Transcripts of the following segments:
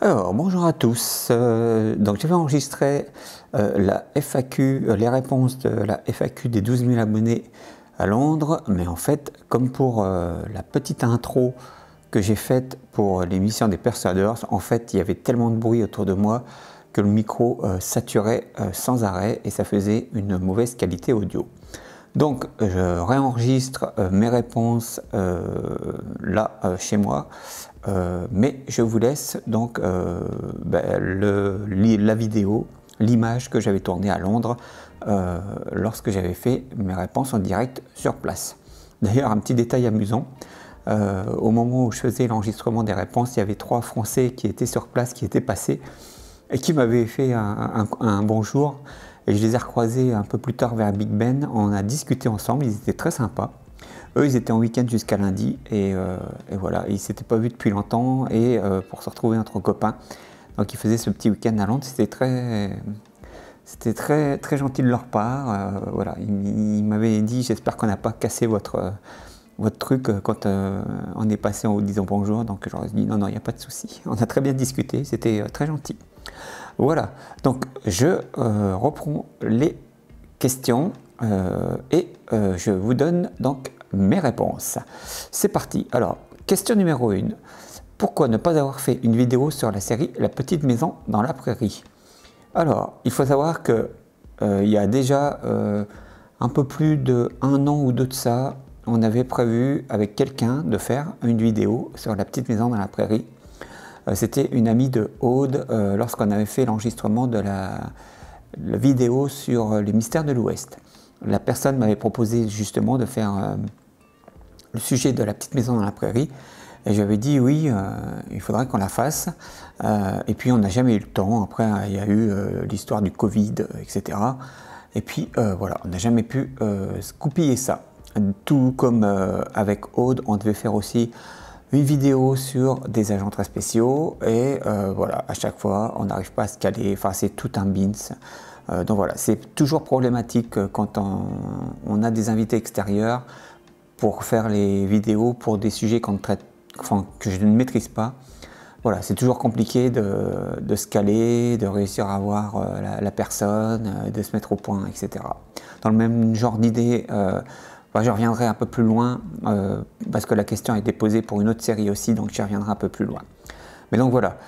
Alors, bonjour à tous. Donc, je vais enregistrer la FAQ, les réponses de la FAQ des 12 000 abonnés à Londres. Mais en fait, comme pour la petite intro que j'ai faite pour l'émission des Persuaders, en fait, il y avait tellement de bruit autour de moi que le micro saturait sans arrêt et ça faisait une mauvaise qualité audio. Donc, je réenregistre mes réponses là, chez moi. Mais je vous laisse donc la vidéo, l'image que j'avais tournée à Londres lorsque j'avais fait mes réponses en direct sur place. D'ailleurs, un petit détail amusant, au moment où je faisais l'enregistrement des réponses, il y avait 3 Français qui étaient sur place, qui étaient passés et qui m'avaient fait un bonjour. Et je les ai recroisés un peu plus tard vers Big Ben, on a discuté ensemble, ils étaient très sympas. Eux, ils étaient en week-end jusqu'à lundi et voilà, ils ne s'étaient pas vus depuis longtemps et pour se retrouver entre copains. Donc ils faisaient ce petit week-end à Londres, c'était très gentil de leur part. Voilà, ils m'avaient dit, j'espère qu'on n'a pas cassé votre truc quand on est passé en vous disant bonjour. Donc je leur ai dit non, il n'y a pas de souci. On a très bien discuté, c'était très gentil. Voilà, donc je reprends les questions et je vous donne donc mes réponses. C'est parti. Alors, question numéro 1. Pourquoi ne pas avoir fait une vidéo sur la série La Petite Maison dans la Prairie? Alors, il faut savoir que il y a déjà un peu plus d'1 an ou 2 de ça, on avait prévu avec quelqu'un de faire une vidéo sur La Petite Maison dans la Prairie. C'était une amie de Aude lorsqu'on avait fait l'enregistrement de la vidéo sur les mystères de l'Ouest. La personne m'avait proposé justement de faire le sujet de La Petite Maison dans la Prairie et j'avais dit oui, il faudrait qu'on la fasse et puis on n'a jamais eu le temps. Après il y a eu l'histoire du Covid, etc. Et puis voilà, on n'a jamais pu goupiller ça. Tout comme avec Aude, on devait faire aussi une vidéo sur des agents très spéciaux et voilà, à chaque fois on n'arrive pas à se caler, enfin c'est tout un beans. Donc voilà, c'est toujours problématique quand on a des invités extérieurs pour faire les vidéos pour des sujets qu'on traite, enfin, que je ne maîtrise pas. Voilà, c'est toujours compliqué de se caler, de réussir à voir la personne, de se mettre au point, etc. Dans le même genre d'idée, je reviendrai un peu plus loin parce que la question a été posée pour une autre série aussi, donc j'y reviendrai un peu plus loin. Mais donc voilà,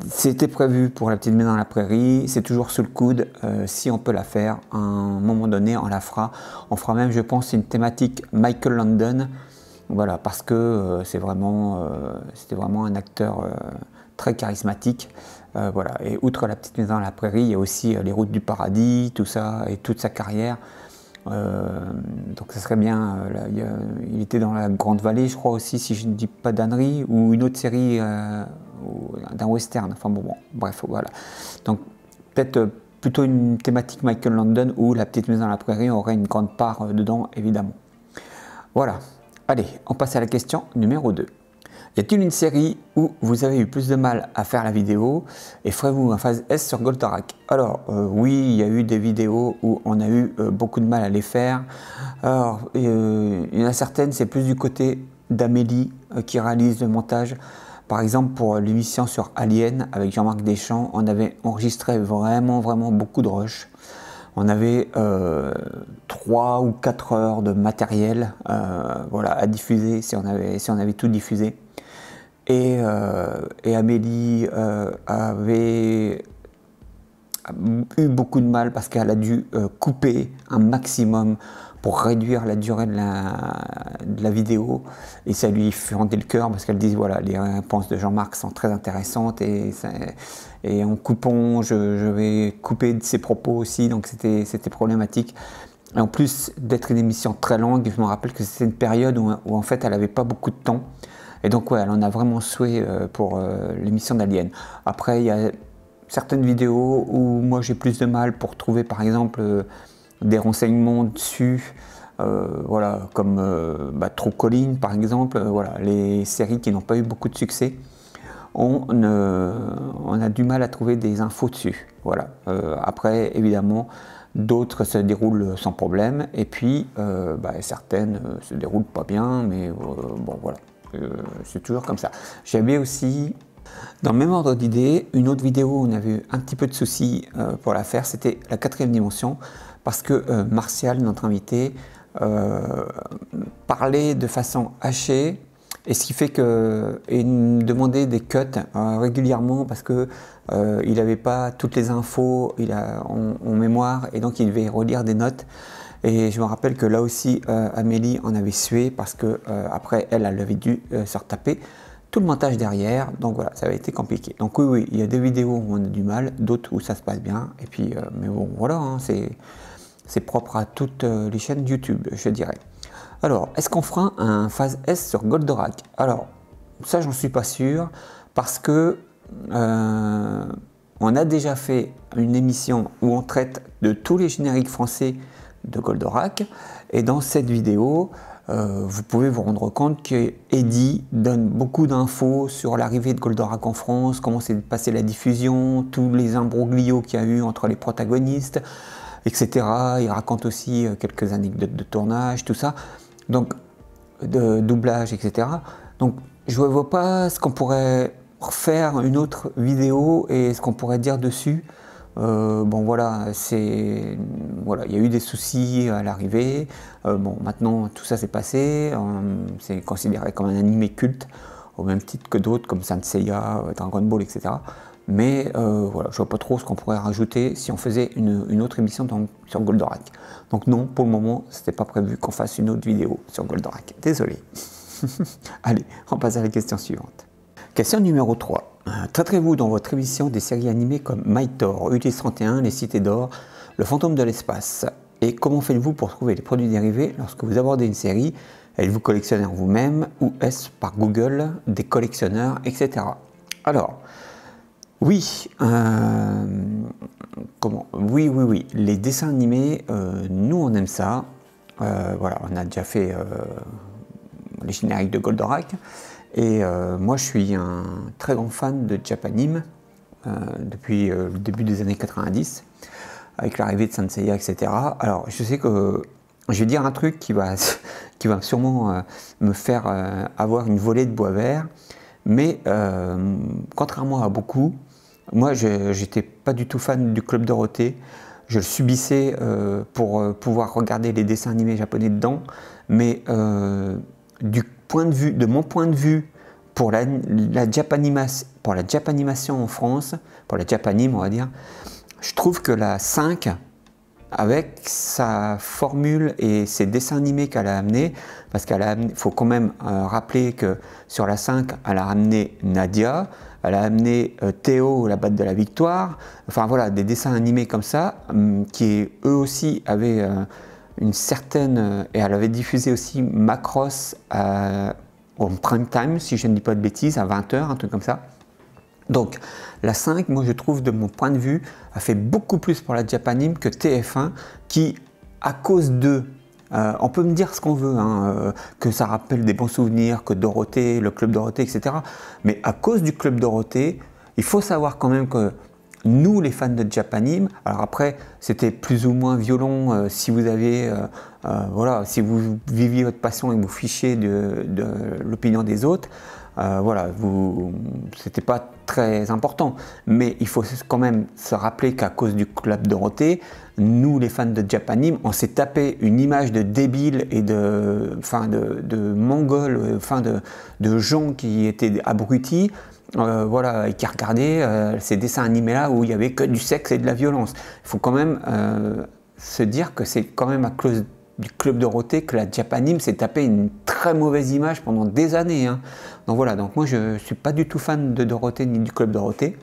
c'était prévu pour La Petite Maison dans la Prairie, c'est toujours sous le coude. Si on peut la faire, à un moment donné, on la fera. On fera même, je pense, une thématique Michael London. Voilà, parce que c'était vraiment un acteur très charismatique. Voilà. Et outre La Petite Maison dans la Prairie, il y a aussi Les Routes du Paradis, tout ça, et toute sa carrière. Donc ça serait bien, il était dans la Grande Vallée je crois aussi, si je ne dis pas d'ânerie, ou une autre série d'un western, enfin bon, bref, voilà. Donc peut-être plutôt une thématique Michael London où La Petite Maison dans la Prairie aurait une grande part dedans, évidemment. Voilà, allez, on passe à la question numéro 2. Y a-t-il une série où vous avez eu plus de mal à faire la vidéo et ferez-vous un phase S sur Goldorak? Alors oui, il y a eu des vidéos où on a eu beaucoup de mal à les faire. Alors il y en a certaines, c'est plus du côté d'Amélie qui réalise le montage. Par exemple, pour l'émission sur Alien avec Jean-Marc Deschamps, on avait enregistré vraiment beaucoup de rush. On avait 3 ou 4 heures de matériel voilà, à diffuser si on avait tout diffusé. Et Amélie avait eu beaucoup de mal parce qu'elle a dû couper un maximum pour réduire la durée de la vidéo et ça lui fendait le cœur parce qu'elle disait voilà, les réponses de Jean-Marc sont très intéressantes et en coupant je vais couper de ses propos aussi, donc c'était problématique. Et en plus d'être une émission très longue, je me rappelle que c'était une période où en fait elle n'avait pas beaucoup de temps. Et donc ouais, elle en a vraiment souhaité pour l'émission d'Alien. Après, il y a certaines vidéos où moi j'ai plus de mal pour trouver par exemple des renseignements dessus, voilà, comme True Calling par exemple, voilà, les séries qui n'ont pas eu beaucoup de succès. On a du mal à trouver des infos dessus. Voilà. Après, évidemment, d'autres se déroulent sans problème, et puis certaines se déroulent pas bien, mais bon voilà. C'est toujours comme ça. J'avais aussi Dans le même ordre d'idée, une autre vidéo où on avait eu un petit peu de soucis pour la faire, c'était la 4e dimension, parce que Martial, notre invité, parlait de façon hachée, et ce qui fait qu'il me demandait des cuts régulièrement parce que il n'avait pas toutes les infos en mémoire, et donc il devait relire des notes. Et je me rappelle que là aussi, Amélie en avait sué parce que après elle avait dû se retaper tout le montage derrière, donc voilà, ça avait été compliqué. Donc oui, il y a des vidéos où on a du mal, d'autres où ça se passe bien, et puis, mais bon, voilà, hein, c'est propre à toutes les chaînes YouTube, je dirais. Alors, est-ce qu'on fera un phase S sur Goldorak? Alors, ça, j'en suis pas sûr, parce que on a déjà fait une émission où on traite de tous les génériques français de Goldorak, et dans cette vidéo, vous pouvez vous rendre compte qu'Eddie donne beaucoup d'infos sur l'arrivée de Goldorak en France, comment s'est passée la diffusion, tous les imbroglios qu'il y a eu entre les protagonistes, etc. Il raconte aussi quelques anecdotes de tournage, tout ça, donc de doublage, etc. Donc je ne vois pas ce qu'on pourrait refaire une autre vidéo et ce qu'on pourrait dire dessus. Bon voilà, il y a eu des soucis à l'arrivée. Bon, maintenant tout ça s'est passé. C'est considéré comme un animé culte, au même titre que d'autres comme Saint Seiya, Dragon Ball, etc. Mais voilà, je vois pas trop ce qu'on pourrait rajouter si on faisait une autre émission sur Goldorak. Donc non, pour le moment, c'était pas prévu qu'on fasse une autre vidéo sur Goldorak. Désolé. Allez, on passe à la question suivante. Question numéro 3. Traiterez-vous dans votre émission des séries animées comme Mythor, Ulysse 31, Les Cités d'Or, Le Fantôme de l'Espace? Et comment faites-vous pour trouver les produits dérivés lorsque vous abordez une série? Êtes-vous collectionneur vous-même ou est-ce par Google, des collectionneurs, etc. Alors, oui, oui, les dessins animés, nous on aime ça. Voilà, on a déjà fait les génériques de Goldorak. Et moi, je suis un très grand fan de Japanime depuis le début des années 90, avec l'arrivée de Saint Seiya, etc. Alors, je sais que je vais dire un truc qui va sûrement me faire avoir une volée de bois vert, mais contrairement à beaucoup, moi, j'étais pas du tout fan du Club Dorothée. Je le subissais pour pouvoir regarder les dessins animés japonais dedans, mais de mon point de vue, pour la Japanimation en France, pour la Japanime on va dire, je trouve que la 5, avec sa formule et ses dessins animés qu'elle a amenés, parce qu'il faut quand même rappeler que sur la 5, elle a amené Nadia, elle a amené Théo, la batte de la victoire, enfin voilà, des dessins animés comme ça, qui eux aussi avaient une certaine, et elle avait diffusé aussi Macross en prime time, si je ne dis pas de bêtises, à 20 h, un truc comme ça. Donc la 5, moi je trouve de mon point de vue, a fait beaucoup plus pour la Japanime que TF1, qui à cause d'eux, on peut me dire ce qu'on veut, hein, que ça rappelle des bons souvenirs, que Dorothée, le Club Dorothée, etc. Mais à cause du Club Dorothée, il faut savoir quand même que nous, les fans de Japanime, alors après, c'était plus ou moins violent si vous aviez, voilà, si vous viviez votre passion et vous fichiez de l'opinion des autres, voilà, c'était pas très important. Mais il faut quand même se rappeler qu'à cause du Club Dorothée, nous, les fans de Japanime, on s'est tapé une image de débile et de mongols, de gens qui étaient abrutis. Voilà, et qui regardaient ces dessins animés là où il n'y avait que du sexe et de la violence. Il faut quand même se dire que c'est quand même à cause du Club Dorothée que la Japanime s'est tapé une très mauvaise image pendant des années, hein. Donc voilà, donc moi je ne suis pas du tout fan de Dorothée ni du Club Dorothée.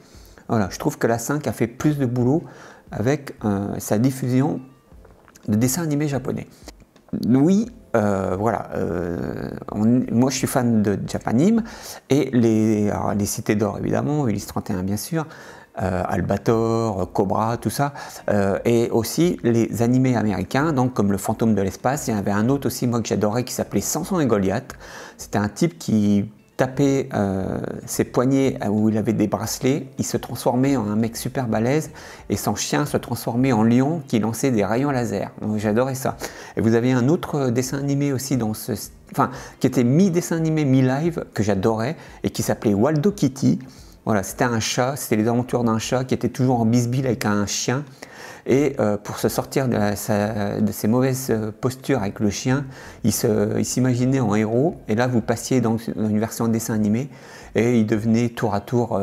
Voilà, je trouve que la 5 a fait plus de boulot avec sa diffusion de dessins animés japonais. Oui, voilà, moi je suis fan de Japanime et les Cités d'Or évidemment, Ulysse 31 bien sûr, Albator, Cobra, tout ça, et aussi les animés américains, donc comme le Fantôme de l'espace. Il y en avait un autre aussi moi que j'adorais qui s'appelait Samson et Goliath. C'était un type qui tapait ses poignets où il avait des bracelets, il se transformait en un mec super balèze et son chien se transformait en lion qui lançait des rayons laser. Donc j'adorais ça. Et vous avez un autre dessin animé aussi qui était mi-dessin animé, mi-live que j'adorais et qui s'appelait Waldo Kitty. Voilà, c'était un chat, c'était les aventures d'un chat qui était toujours en bisbille avec un chien. Et pour se sortir de ses mauvaises postures avec le chien, il s'imaginait en héros. Et là, vous passiez dans une version dessin animé et il devenait tour à tour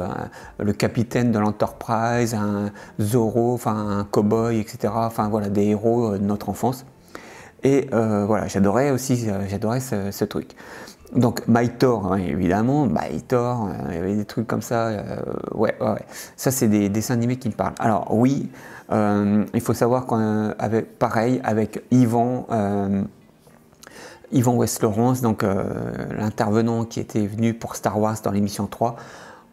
le capitaine de l'Enterprise, un Zorro, enfin un cow-boy, etc. Enfin voilà, des héros de notre enfance. Et voilà, j'adorais aussi, j'adorais ce truc. Donc Mythor, ouais, évidemment, Mythor, il y avait des trucs comme ça, ouais. Ça c'est des dessins animés qui me parlent. Alors oui, il faut savoir pareil avec Yvan West-Laurence, donc l'intervenant qui était venu pour Star Wars dans l'émission 3,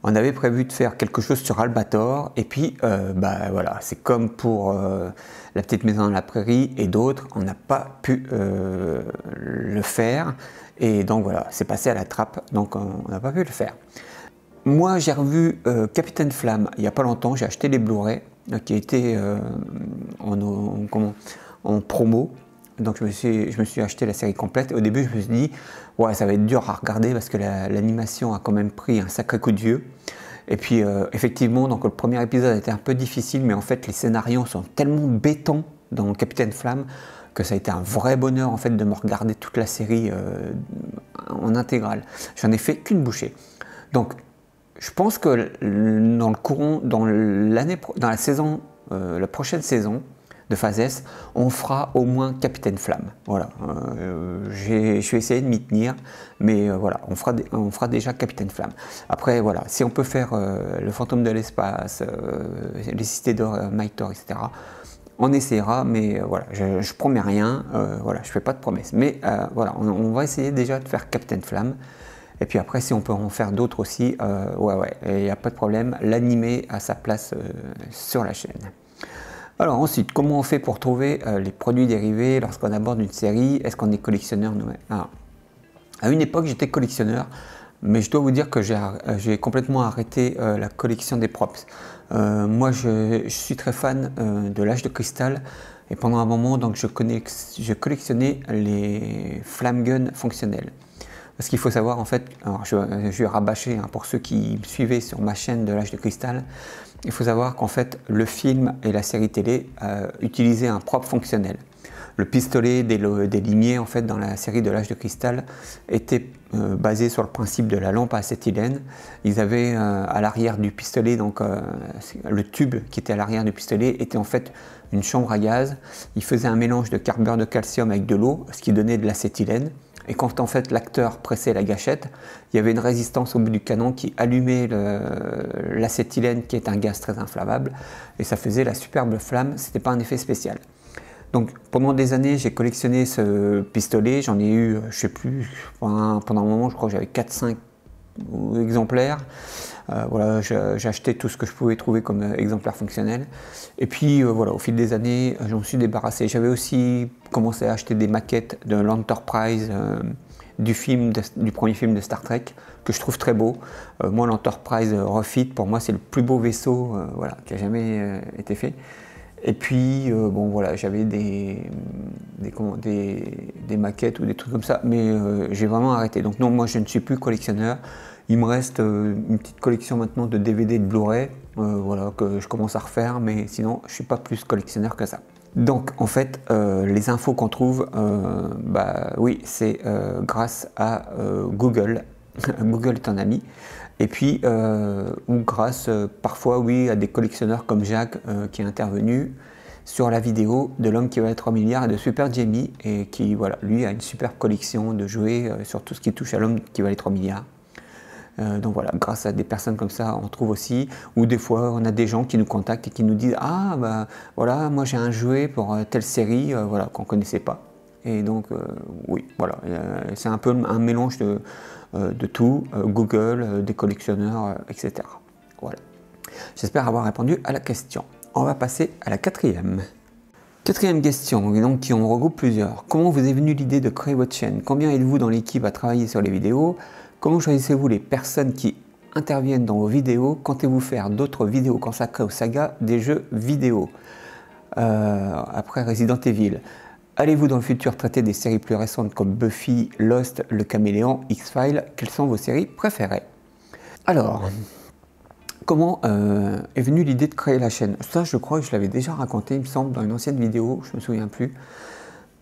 on avait prévu de faire quelque chose sur Albator, et puis voilà, c'est comme pour La Petite Maison dans la Prairie et d'autres, on n'a pas pu le faire, et donc voilà, c'est passé à la trappe, donc on n'a pas pu le faire. Moi j'ai revu Capitaine Flamme il n'y a pas longtemps, j'ai acheté les Blu-ray qui étaient en promo. Donc je me suis acheté la série complète. Au début, je me suis dit, ouais, ça va être dur à regarder parce que l'animation a quand même pris un sacré coup de vieux. Et puis effectivement, donc le premier épisode a été un peu difficile, mais en fait les scénarios sont tellement bétons dans Capitaine Flamme que ça a été un vrai bonheur en fait de me regarder toute la série en intégrale. J'en ai fait qu'une bouchée. Donc je pense que dans la prochaine saison de Phase S, on fera au moins Capitaine Flamme. Voilà, je vais essayer de m'y tenir, mais voilà, on fera déjà Capitaine Flamme. Après, voilà, si on peut faire le Fantôme de l'espace, les cités d'or, Mythor, etc., on essaiera, mais voilà, je promets rien, voilà, je fais pas de promesses. Mais voilà, on va essayer déjà de faire Capitaine Flamme. Et puis après, si on peut en faire d'autres aussi, ouais, il n'y a pas de problème, l'animé a sa place sur la chaîne. Alors ensuite, comment on fait pour trouver les produits dérivés lorsqu'on aborde une série? Est-ce qu'on est collectionneur nous-mêmes? À une époque, j'étais collectionneur, mais je dois vous dire que j'ai complètement arrêté la collection des props. Moi, je suis très fan de l'Âge de Cristal, et pendant un moment, donc, je collectionnais les Flame Gun fonctionnels. Parce qu'il faut savoir, en fait, alors je vais rabâcher pour ceux qui me suivaient sur ma chaîne de l'Âge de Cristal, il faut savoir qu'en fait, le film et la série télé utilisaient un propre fonctionnel. Le pistolet des limiers, en fait, dans la série de l'Âge de Cristal, était basé sur le principe de la lampe à acétylène. Ils avaient à l'arrière du pistolet, donc le tube qui était à l'arrière du pistolet était en fait une chambre à gaz. Ils faisaient un mélange de carbure de calcium avec de l'eau, ce qui donnait de l'acétylène. Et quand en fait l'acteur pressait la gâchette, il y avait une résistance au bout du canon qui allumait l'acétylène, qui est un gaz très inflammable, et ça faisait la superbe flamme. C'était pas un effet spécial. Donc pendant des années, j'ai collectionné ce pistolet. J'en ai eu, je sais plus, pendant un moment, je crois que j'avais 4-5 exemplaires. Voilà, j'ai acheté tout ce que je pouvais trouver comme exemplaire fonctionnel. Et puis voilà, au fil des années, j'en suis débarrassé. J'avais aussi commencé à acheter des maquettes de l'Enterprise, du premier film de Star Trek, que je trouve très beau. Moi, l'Enterprise Refit, pour moi, c'est le plus beau vaisseau voilà, qui a jamais été fait. Et puis, bon voilà, j'avais des maquettes ou des trucs comme ça, mais j'ai vraiment arrêté. Donc non, moi je ne suis plus collectionneur. Il me reste une petite collection maintenant de DVD et de Blu-ray, voilà, que je commence à refaire, mais sinon je ne suis pas plus collectionneur que ça. Donc en fait, les infos qu'on trouve, oui, c'est grâce à Google. Google est un ami. Et puis, ou grâce parfois, oui, à des collectionneurs comme Jacques qui est intervenu sur la vidéo de l'homme qui valait 3 milliards et de Super Jamie, et qui, voilà, lui a une super collection de jouets sur tout ce qui touche à l'homme qui valait 3 milliards. Donc voilà, grâce à des personnes comme ça, on trouve aussi, ou des fois on a des gens qui nous contactent et qui nous disent « Ah, bah voilà, moi j'ai un jouet pour telle série voilà, qu'on ne connaissait pas ». Et donc, oui, voilà, c'est un peu un mélange de tout, Google, des collectionneurs, etc. Voilà. J'espère avoir répondu à la question. On va passer à la quatrième. Quatrième question, et donc qui en regroupe plusieurs. Comment vous est venue l'idée de créer votre chaîne? Combien êtes-vous dans l'équipe à travailler sur les vidéos? Comment choisissez-vous les personnes qui interviennent dans vos vidéos? Comptez-vous faire d'autres vidéos consacrées aux sagas des jeux vidéo? Après Resident Evil. Allez-vous dans le futur traiter des séries plus récentes comme Buffy, Lost, Le Caméléon, X-Files? Quelles sont vos séries préférées? Alors, comment est venue l'idée de créer la chaîne? Ça, je crois que je l'avais déjà raconté, il me semble, dans une ancienne vidéo, je ne me souviens plus.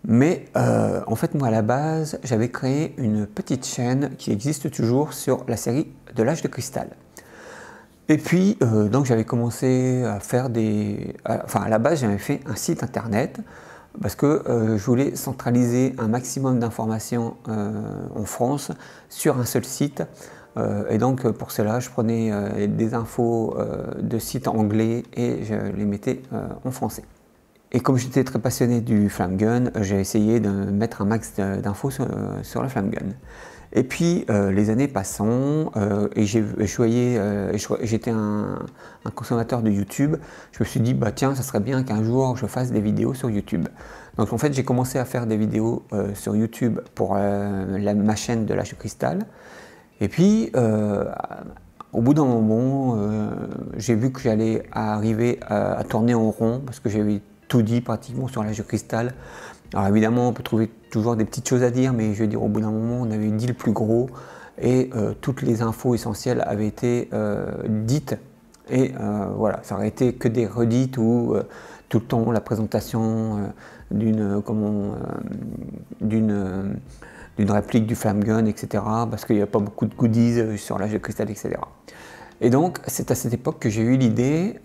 Mais en fait, moi, à la base, j'avais créé une petite chaîne qui existe toujours sur la série de l'Âge de Cristal. Et puis, donc, j'avais commencé à faire enfin, à la base, j'avais fait un site internet parce que je voulais centraliser un maximum d'informations en France sur un seul site. Et donc, pour cela, je prenais des infos de sites anglais et je les mettais en français. Et comme j'étais très passionné du Flame Gun, j'ai essayé de mettre un max d'infos sur le Flame Gun. Et puis les années passant, et j'étais un consommateur de YouTube, je me suis dit, bah tiens, ça serait bien qu'un jour je fasse des vidéos sur YouTube. Donc en fait, j'ai commencé à faire des vidéos sur YouTube pour ma chaîne de l'Âge de Cristal. Et puis, au bout d'un moment, j'ai vu que j'allais arriver à tourner en rond, parce que j'avais tout dit pratiquement sur l'Âge de Cristal. Alors évidemment, on peut trouver toujours des petites choses à dire, mais je veux dire, au bout d'un moment, on avait dit le plus gros, et toutes les infos essentielles avaient été dites, et voilà, ça aurait été que des redites ou tout le temps la présentation d'une réplique du Flame Gun, etc., parce qu'il n'y a pas beaucoup de goodies sur l'Âge de Cristal, etc. Et donc, c'est à cette époque que j'ai eu l'idée,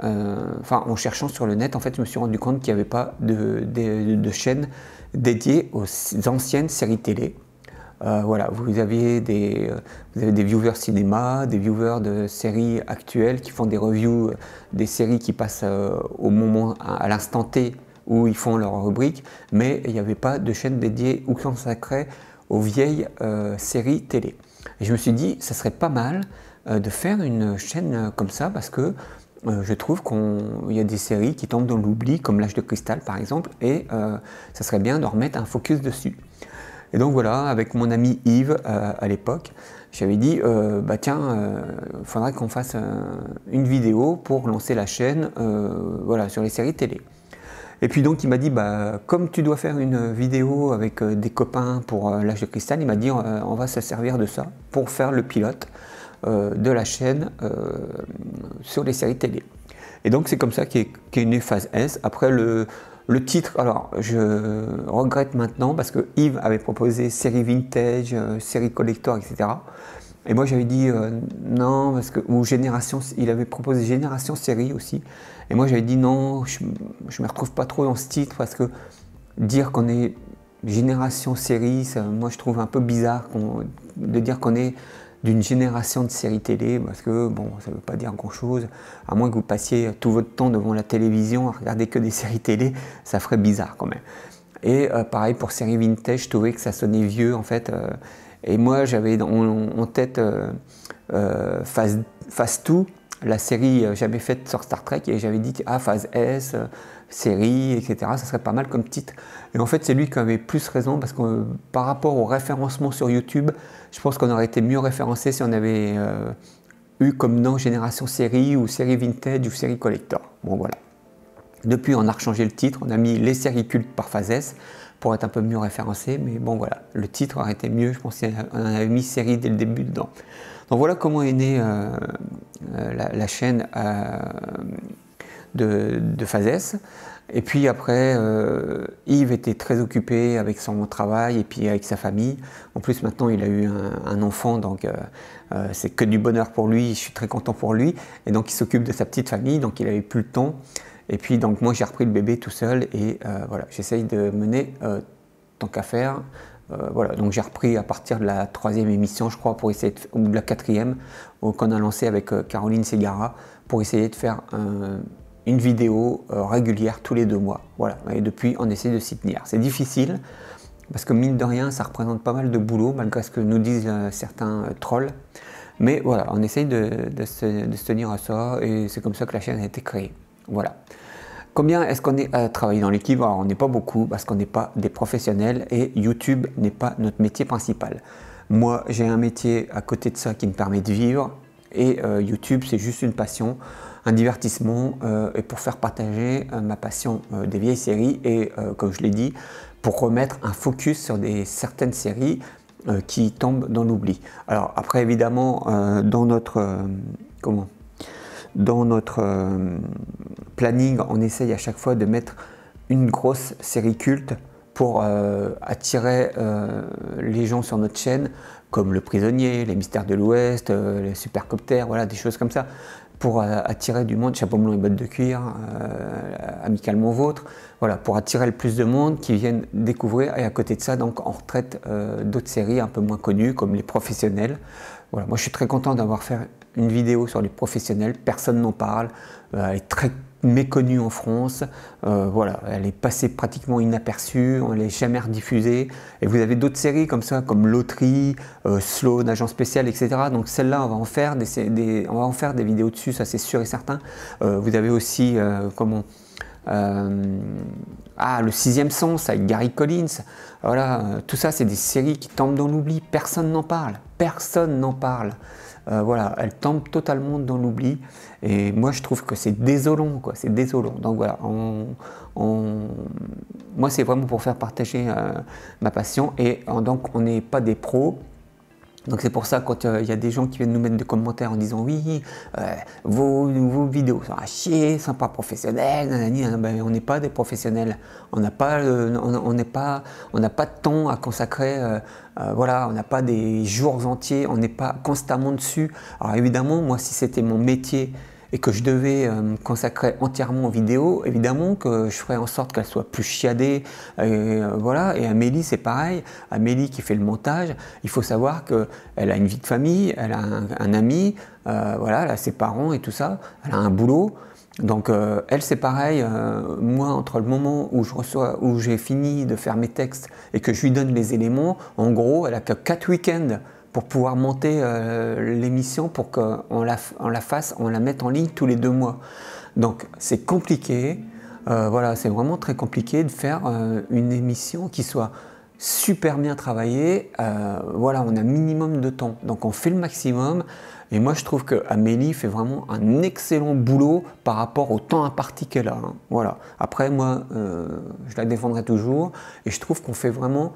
enfin, en cherchant sur le net, en fait, je me suis rendu compte qu'il n'y avait pas de chaîne dédiée aux anciennes séries télé. Voilà, vous avez des viewers cinéma, des viewers de séries actuelles qui font des reviews des séries qui passent au moment, à l'instant T où ils font leur rubrique, mais il n'y avait pas de chaîne dédiée ou consacrée aux vieilles séries télé. Et je me suis dit, ça serait pas mal de faire une chaîne comme ça, parce que je trouve qu'il y a des séries qui tombent dans l'oubli, comme l'Âge de Cristal par exemple, et ça serait bien de remettre un focus dessus. Et donc voilà, avec mon ami Yves à l'époque, j'avais dit, bah tiens, il faudrait qu'on fasse une vidéo pour lancer la chaîne voilà, sur les séries télé. Et puis donc il m'a dit, bah, comme tu dois faire une vidéo avec des copains pour l'Âge de Cristal, il m'a dit, on va se servir de ça pour faire le pilote de la chaîne sur les séries télé. Et donc c'est comme ça qu'est née Phase S. Après le titre, alors je regrette maintenant parce que Yves avait proposé série vintage, série collector, etc. Et moi j'avais dit non, parce que, ou Génération, il avait proposé Génération série aussi. Et moi j'avais dit non, je ne me retrouve pas trop dans ce titre, parce que dire qu'on est Génération série, ça, moi je trouve un peu bizarre de dire qu'on est d'une génération de séries télé, parce que bon, ça ne veut pas dire grand chose, à moins que vous passiez tout votre temps devant la télévision à regarder que des séries télé, ça ferait bizarre quand même. Et pareil pour série vintage, je trouvais que ça sonnait vieux en fait, et moi j'avais en tête Phase 2, la série jamais faite sur Star Trek, et j'avais dit ah, Phase S, série, etc., ça serait pas mal comme titre. Et en fait c'est lui qui avait plus raison, parce que par rapport au référencement sur YouTube, je pense qu'on aurait été mieux référencé si on avait eu comme nom Génération série, ou série vintage, ou série collector. Bon voilà. Depuis on a rechangé le titre, on a mis les séries cultes par Phase S pour être un peu mieux référencé, mais bon voilà, le titre aurait été mieux, je pense qu'on avait mis série dès le début dedans. Donc voilà comment est née la chaîne de Phase S. Et puis après, Yves était très occupé avec son travail et puis avec sa famille. En plus maintenant il a eu un enfant, donc c'est que du bonheur pour lui, je suis très content pour lui. Et donc il s'occupe de sa petite famille, donc il n'avait plus le temps. Et puis donc moi j'ai repris le bébé tout seul, et voilà, j'essaye de mener tant qu'à faire. Voilà, donc j'ai repris à partir de la 3e émission, je crois, pour essayer ou de la 4e, qu'on a lancé avec Caroline Segara, pour essayer de faire une vidéo régulière tous les 2 mois. Voilà, et depuis on essaie de s'y tenir. C'est difficile, parce que mine de rien, ça représente pas mal de boulot, malgré ce que nous disent certains trolls. Mais voilà, on essaye de se tenir à ça, et c'est comme ça que la chaîne a été créée. Voilà. Combien est-ce qu'on est à travailler dans l'équipe? Alors on n'est pas beaucoup, parce qu'on n'est pas des professionnels, et YouTube n'est pas notre métier principal. Moi j'ai un métier à côté de ça qui me permet de vivre, et YouTube c'est juste une passion, un divertissement, et pour faire partager ma passion des vieilles séries, et comme je l'ai dit, pour remettre un focus sur certaines séries qui tombent dans l'oubli. Alors après évidemment dans notre dans notre planning, on essaye à chaque fois de mettre une grosse série culte pour attirer les gens sur notre chaîne, comme Le Prisonnier, Les Mystères de l'Ouest, les Supercoptères, voilà, des choses comme ça, pour attirer du monde, Chapeau melon et bottes de cuir, Amicalement Vôtre, voilà, pour attirer le plus de monde qui viennent découvrir. Et à côté de ça, donc, on retraite d'autres séries un peu moins connues, comme Les Professionnels. Voilà, moi je suis très content d'avoir fait une vidéo sur Les Professionnels, personne n'en parle, elle est très méconnue en France, voilà, elle est passée pratiquement inaperçue, on ne l'a jamais rediffusée, et vous avez d'autres séries comme ça, comme Loterie, Sloan, Agent Spécial, etc. Donc celle-là, on va en faire des vidéos dessus, ça c'est sûr et certain. Vous avez aussi, Le Sixième Sens avec Gary Collins, voilà, tout ça c'est des séries qui tombent dans l'oubli, personne n'en parle, voilà, elles tombent totalement dans l'oubli et moi je trouve que c'est désolant, quoi, c'est désolant. Donc voilà, moi c'est vraiment pour faire partager ma passion et donc on n'est pas des pros. Donc c'est pour ça quand il y a des gens qui viennent nous mettre des commentaires en disant oui, vos vidéos sont à chier, sont pas professionnelles, nanani, ben, on n'est pas des professionnels, on n'a pas de temps à consacrer, voilà, on n'a pas des jours entiers, on n'est pas constamment dessus. Alors évidemment, moi si c'était mon métier et que je devais me consacrer entièrement aux vidéos, évidemment que je ferais en sorte qu'elles soient plus chiadées, voilà. Et Amélie c'est pareil, Amélie qui fait le montage, il faut savoir qu'elle a une vie de famille, elle a un ami, voilà, elle a ses parents et tout ça, elle a un boulot, donc elle c'est pareil, moi entre le moment où j'ai fini de faire mes textes et que je lui donne les éléments, en gros elle a que 4 week-ends pour pouvoir monter l'émission pour qu'on la mette en ligne tous les 2 mois. Donc c'est compliqué, voilà, c'est vraiment très compliqué de faire une émission qui soit super bien travaillée, voilà, on a un minimum de temps, donc on fait le maximum, et moi je trouve que Amélie fait vraiment un excellent boulot par rapport au temps imparti qu'elle a, hein. Voilà. Après moi, je la défendrai toujours, et je trouve qu'on fait vraiment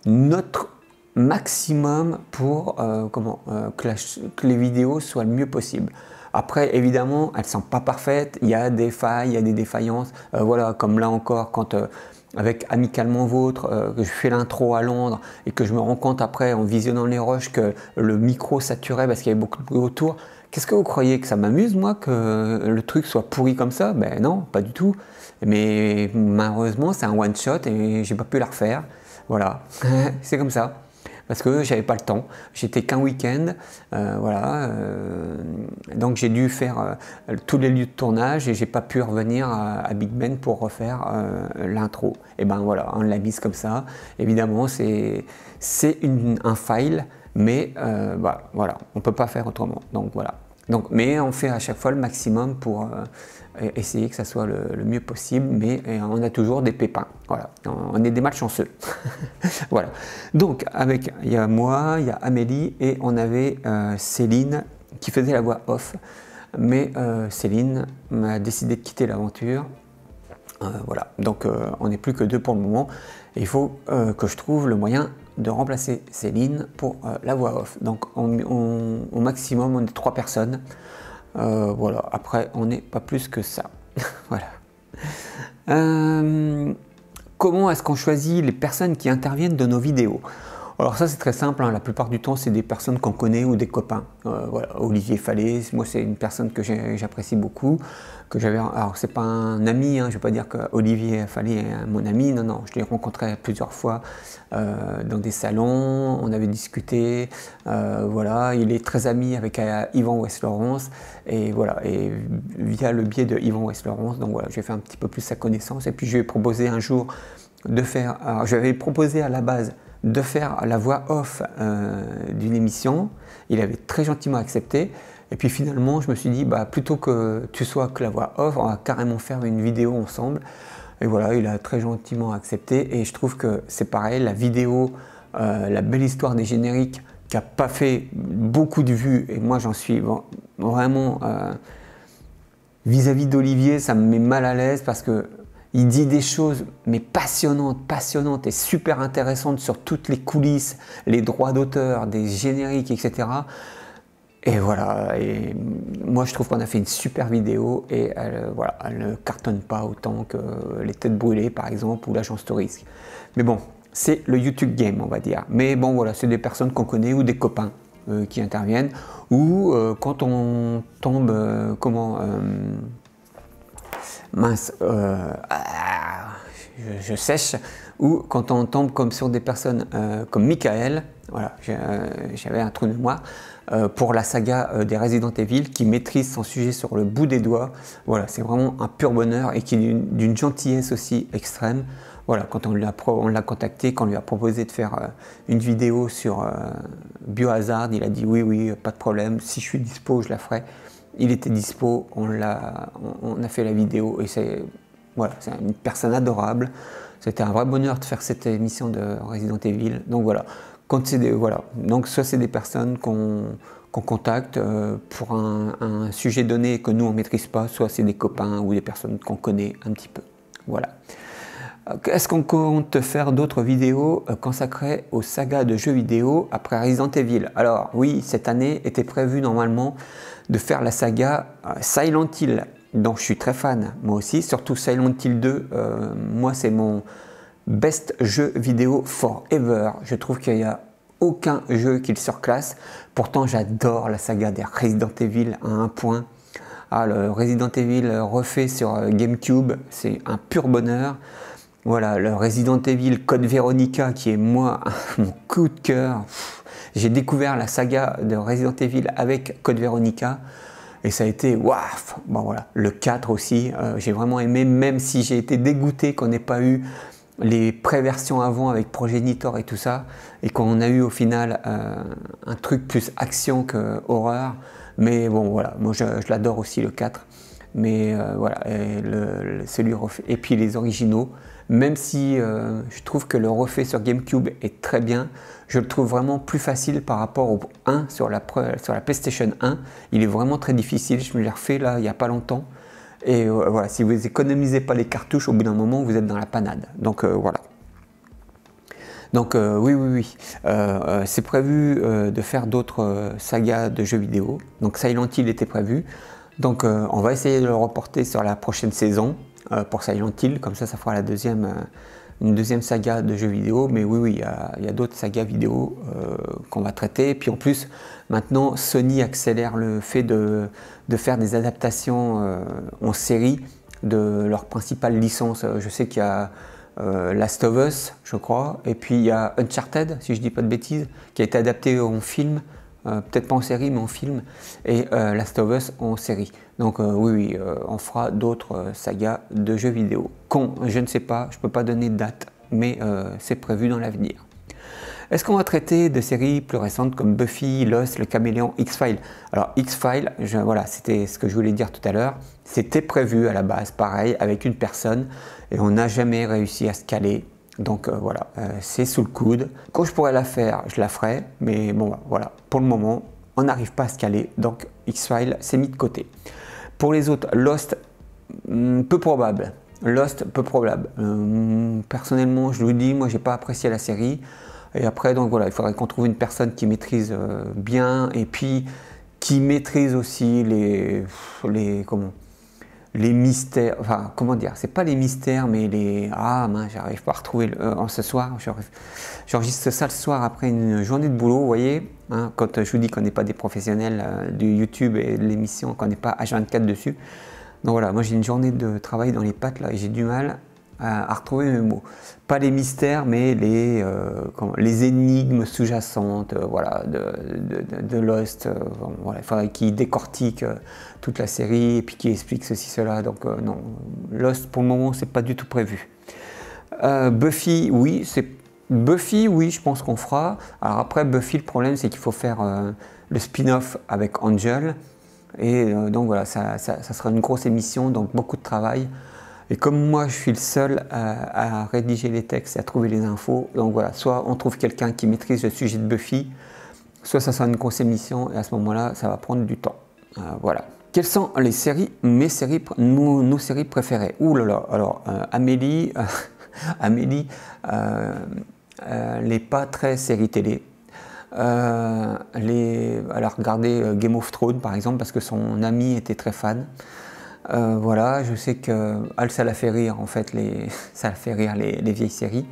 notre maximum pour que les vidéos soient le mieux possible. Après, évidemment, elles ne sont pas parfaites, il y a des failles, il y a des défaillances, voilà, comme là encore, quand avec Amicalement Vôtre, que je fais l'intro à Londres et que je me rends compte après, en visionnant les rushs, que le micro saturait parce qu'il y avait beaucoup de bruit autour. Qu'est-ce que vous croyez, que ça m'amuse, moi, que le truc soit pourri comme ça? Ben non, pas du tout. Mais malheureusement, c'est un one-shot et j'ai pas pu la refaire. Voilà, c'est comme ça. Parce que j'avais pas le temps, j'étais qu'un week-end, voilà, donc j'ai dû faire tous les lieux de tournage et j'ai pas pu revenir à Big Ben pour refaire l'intro. Et ben voilà, on l'a mise comme ça. Évidemment, c'est un file, mais bah, voilà, on peut pas faire autrement. Donc voilà. Donc, mais on fait à chaque fois le maximum pour essayer que ça soit le mieux possible, mais on a toujours des pépins. Voilà, on est des malchanceux. Voilà. Donc, il y a moi, il y a Amélie et on avait Céline qui faisait la voix off. Mais Céline a décidé de quitter l'aventure. Voilà, donc on n'est plus que 2 pour le moment. Et il faut que je trouve le moyen de remplacer Céline pour la voix off. Donc au maximum, on est 3 personnes. Voilà, après, on n'est pas plus que ça. Voilà. Comment est-ce qu'on choisit les personnes qui interviennent dans nos vidéos? Alors ça c'est très simple, hein. La plupart du temps c'est des personnes qu'on connaît ou des copains. Voilà, Olivier Fallet, moi c'est une personne que j'apprécie beaucoup, alors c'est pas un ami, hein, je ne vais pas dire que Olivier Fallet est mon ami, non, non, je l'ai rencontré plusieurs fois dans des salons, on avait discuté, voilà, il est très ami avec Yvan Ouest-Laurence, et voilà, et via le biais de Yvan Ouest-Laurence, donc voilà, j'ai fait un petit peu plus sa connaissance, et puis je lui ai proposé un jour de faire, alors j'avais proposé à la base de faire la voix off d'une émission. Il avait très gentiment accepté. Et puis finalement, je me suis dit, bah, plutôt que tu sois que la voix off, on va carrément faire une vidéo ensemble. Et voilà, il a très gentiment accepté. Et je trouve que c'est pareil, la vidéo, la belle histoire des génériques, qui n'a pas fait beaucoup de vues. Et moi, j'en suis vraiment... vis-à-vis d'Olivier, ça me met mal à l'aise parce que il dit des choses mais passionnantes et super intéressantes sur toutes les coulisses, les droits d'auteur, des génériques, etc. Et voilà, et moi je trouve qu'on a fait une super vidéo et voilà, elle ne cartonne pas autant que les têtes brûlées par exemple ou l'agence touriste. Mais bon, c'est le YouTube game on va dire. Mais bon voilà, c'est des personnes qu'on connaît ou des copains qui interviennent. Ou quand on tombe, mince, je sèche, ou quand on tombe comme sur des personnes comme Michael, voilà, j'avais un trou de mémoire, pour la saga des Resident Evil, qui maîtrise son sujet sur le bout des doigts. Voilà, c'est vraiment un pur bonheur et qui est d'une gentillesse aussi extrême. Voilà, quand on l'a contacté, quand on lui a proposé de faire une vidéo sur Biohazard, il a dit oui, oui, pas de problème, si je suis dispo, je la ferai. Il était dispo, on a fait la vidéo et c'est voilà, une personne adorable. C'était un vrai bonheur de faire cette émission de Resident Evil. Donc voilà, quand voilà. Donc soit c'est des personnes qu'on contacte pour un sujet donné que nous on ne maîtrise pas, soit c'est des copains ou des personnes qu'on connaît un petit peu. Voilà. Est-ce qu'on compte faire d'autres vidéos consacrées aux sagas de jeux vidéo après Resident Evil? Alors oui, cette année était prévu normalement de faire la saga Silent Hill, dont je suis très fan, moi aussi, surtout Silent Hill 2, moi c'est mon best jeu vidéo forever. Je trouve qu'il n'y a aucun jeu qui le surclasse, pourtant j'adore la saga des Resident Evil à un point. Ah, le Resident Evil refait sur GameCube, c'est un pur bonheur. Voilà, le Resident Evil Code Veronica qui est moi mon coup de cœur. J'ai découvert la saga de Resident Evil avec Code Veronica et ça a été waouh. Bon voilà, le 4 aussi, j'ai vraiment aimé, même si j'ai été dégoûté qu'on n'ait pas eu les pré-versions avant avec Progenitor et tout ça, et qu'on a eu au final un truc plus action que horreur. Mais bon voilà, moi je l'adore aussi le 4. Mais voilà, celui refait. Et puis les originaux, même si je trouve que le refait sur GameCube est très bien, je le trouve vraiment plus facile par rapport au 1 sur la PlayStation 1. Il est vraiment très difficile, je me l'ai refait là il n'y a pas longtemps. Et voilà, si vous économisez pas les cartouches, au bout d'un moment vous êtes dans la panade. Donc voilà. Donc oui, c'est prévu de faire d'autres sagas de jeux vidéo. Donc Silent Hill était prévu. Donc on va essayer de le reporter sur la prochaine saison pour Silent Hill, comme ça fera une deuxième saga de jeux vidéo. Mais oui, il y a d'autres sagas vidéo qu'on va traiter. Et puis en plus, maintenant, Sony accélère le fait de faire des adaptations en série de leur principale licence. Je sais qu'il y a Last of Us, je crois, et puis il y a Uncharted, si je dis pas de bêtises, qui a été adapté en film. Peut-être pas en série, mais en film, et Last of Us en série. Donc oui, on fera d'autres sagas de jeux vidéo. Quand, je ne sais pas, je ne peux pas donner de date, mais c'est prévu dans l'avenir. Est-ce qu'on va traiter de séries plus récentes comme Buffy, Lost, Le Caméléon, X-Files? Alors X-Files, voilà, c'était ce que je voulais dire tout à l'heure, c'était prévu à la base, pareil, avec une personne, et on n'a jamais réussi à se caler. Donc voilà, c'est sous le coude. Quand je pourrais la faire, je la ferai. Mais bon, voilà, pour le moment, on n'arrive pas à se caler. Donc X-Files, c'est mis de côté. Pour les autres, Lost, peu probable. Lost, peu probable. Personnellement, je vous dis, moi, j'ai pas apprécié la série. Et après, donc voilà, il faudrait qu'on trouve une personne qui maîtrise bien et puis qui maîtrise aussi les mystères, enfin comment dire, c'est pas les mystères mais les... Ah mince, j'arrive pas à retrouver ce soir, j'enregistre ça le soir après une journée de boulot, vous voyez, hein, quand je vous dis qu'on n'est pas des professionnels du YouTube et de l'émission, qu'on n'est pas H24 dessus. Donc voilà, moi j'ai une journée de travail dans les pattes là et j'ai du mal à retrouver mes mots. Pas les mystères mais les énigmes sous-jacentes voilà, de Lost. Voilà, il faudrait qu'ils décortiquent toute la série et puis qu'ils expliquent ceci, cela. Donc non, Lost pour le moment c'est pas du tout prévu. Buffy, oui, je pense qu'on fera. Alors après Buffy, le problème c'est qu'il faut faire le spin-off avec Angel. Et donc voilà, ça sera une grosse émission, donc beaucoup de travail. Et comme moi je suis le seul à rédiger les textes et à trouver les infos, donc voilà, soit on trouve quelqu'un qui maîtrise le sujet de Buffy, soit ça sera une grosse émission et à ce moment-là ça va prendre du temps. Voilà. Quelles sont nos séries préférées? Ouh là là, alors Amélie, elle n'est pas très série télé. Elle a regardé Game of Thrones par exemple parce que son ami était très fan. Voilà, je sais que elle, ça la fait rire en fait, ça la fait rire les vieilles séries.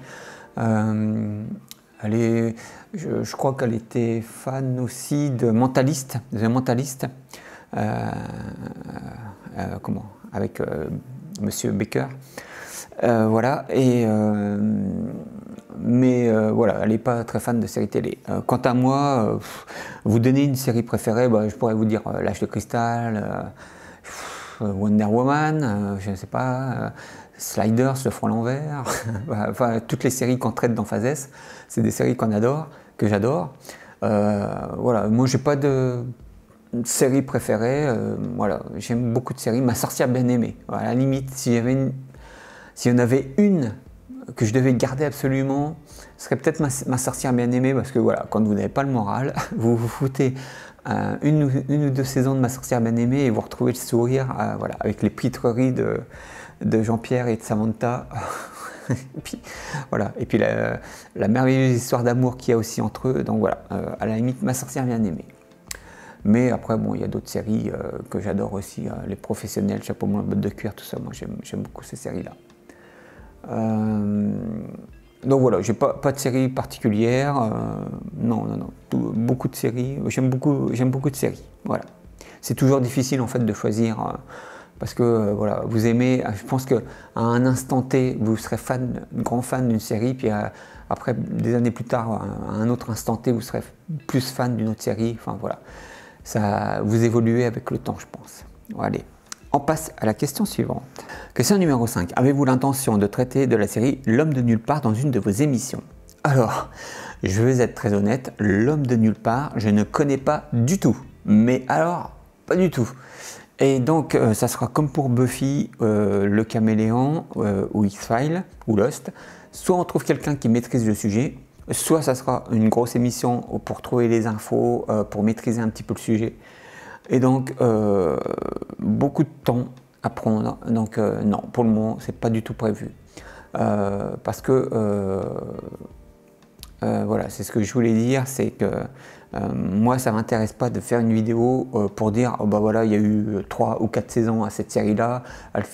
Je crois qu'elle était fan aussi de Mentalist, comment, avec Monsieur Baker. Voilà, voilà, elle n'est pas très fan de séries télé. Quant à moi, vous donnez une série préférée, bah, je pourrais vous dire L'Âge de Cristal, Wonder Woman, je ne sais pas, Sliders, Le Front à l'envers, enfin toutes les séries qu'on traite dans Phase S, c'est des séries que j'adore. Voilà, moi j'ai pas de série préférée, voilà, j'aime beaucoup de séries. Ma sorcière bien aimée, à la limite, s'il y en avait une que je devais garder absolument, ce serait peut-être ma sorcière bien aimée, parce que voilà, quand vous n'avez pas le moral, vous vous foutez une ou deux saisons de ma sorcière bien aimée et vous retrouvez le sourire, voilà, avec les pitreries de Jean-Pierre et de Samantha. Et puis, voilà. Et puis la merveilleuse histoire d'amour qu'il y a aussi entre eux, donc voilà, à la limite ma sorcière bien aimée. Mais après, bon, il y a d'autres séries que j'adore aussi, Les Professionnels, Chapeau melon, bottes de cuir, tout ça, moi j'aime beaucoup ces séries-là. Donc voilà, j'ai pas de série particulière, non, beaucoup de séries, j'aime beaucoup de séries, voilà. C'est toujours difficile en fait de choisir, parce que voilà, vous aimez, je pense qu'à un instant T, vous serez grand fan d'une série, puis après, des années plus tard, à un autre instant T, vous serez plus fan d'une autre série, enfin voilà. Ça, vous évoluez avec le temps, je pense. Bon, allez, on passe à la question suivante. Question numéro 5. Avez-vous l'intention de traiter de la série L'Homme de nulle part dans une de vos émissions? Alors, je vais être très honnête, L'Homme de nulle part, je ne connais pas du tout. Mais alors, pas du tout. Et donc, ça sera comme pour Buffy, Le Caméléon, ou X-Files, ou Lost. Soit on trouve quelqu'un qui maîtrise le sujet, soit ça sera une grosse émission pour trouver les infos, pour maîtriser un petit peu le sujet. Et donc, beaucoup de temps à prendre. Donc, non, pour le moment, c'est pas du tout prévu. Parce que, voilà, c'est ce que je voulais dire, c'est que moi, ça m'intéresse pas de faire une vidéo pour dire, oh, bah voilà, il y a eu 3 ou 4 saisons à cette série-là,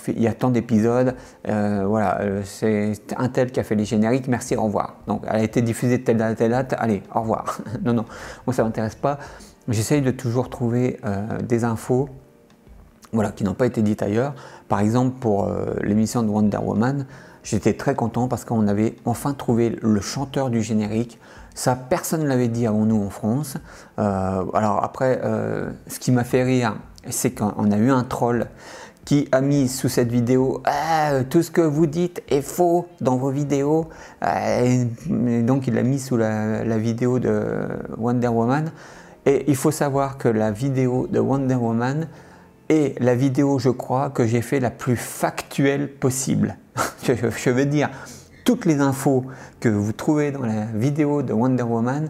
il y a tant d'épisodes, voilà, c'est un tel qui a fait les génériques, merci, au revoir. Donc, elle a été diffusée de telle date à telle date, allez, au revoir. Non, non, moi, ça m'intéresse pas. J'essaye de toujours trouver des infos, voilà, qui n'ont pas été dites ailleurs. Par exemple, pour l'émission de Wonder Woman, j'étais très content parce qu'on avait enfin trouvé le chanteur du générique. Ça, personne ne l'avait dit avant nous en France. Alors après, ce qui m'a fait rire, c'est qu'on a eu un troll qui a mis sous cette vidéo tout ce que vous dites est faux dans vos vidéos. Et donc il l'a mis sous la vidéo de Wonder Woman. Et il faut savoir que la vidéo de Wonder Woman est la vidéo, je crois, que j'ai fait la plus factuelle possible. Je veux dire, toutes les infos que vous trouvez dans la vidéo de Wonder Woman,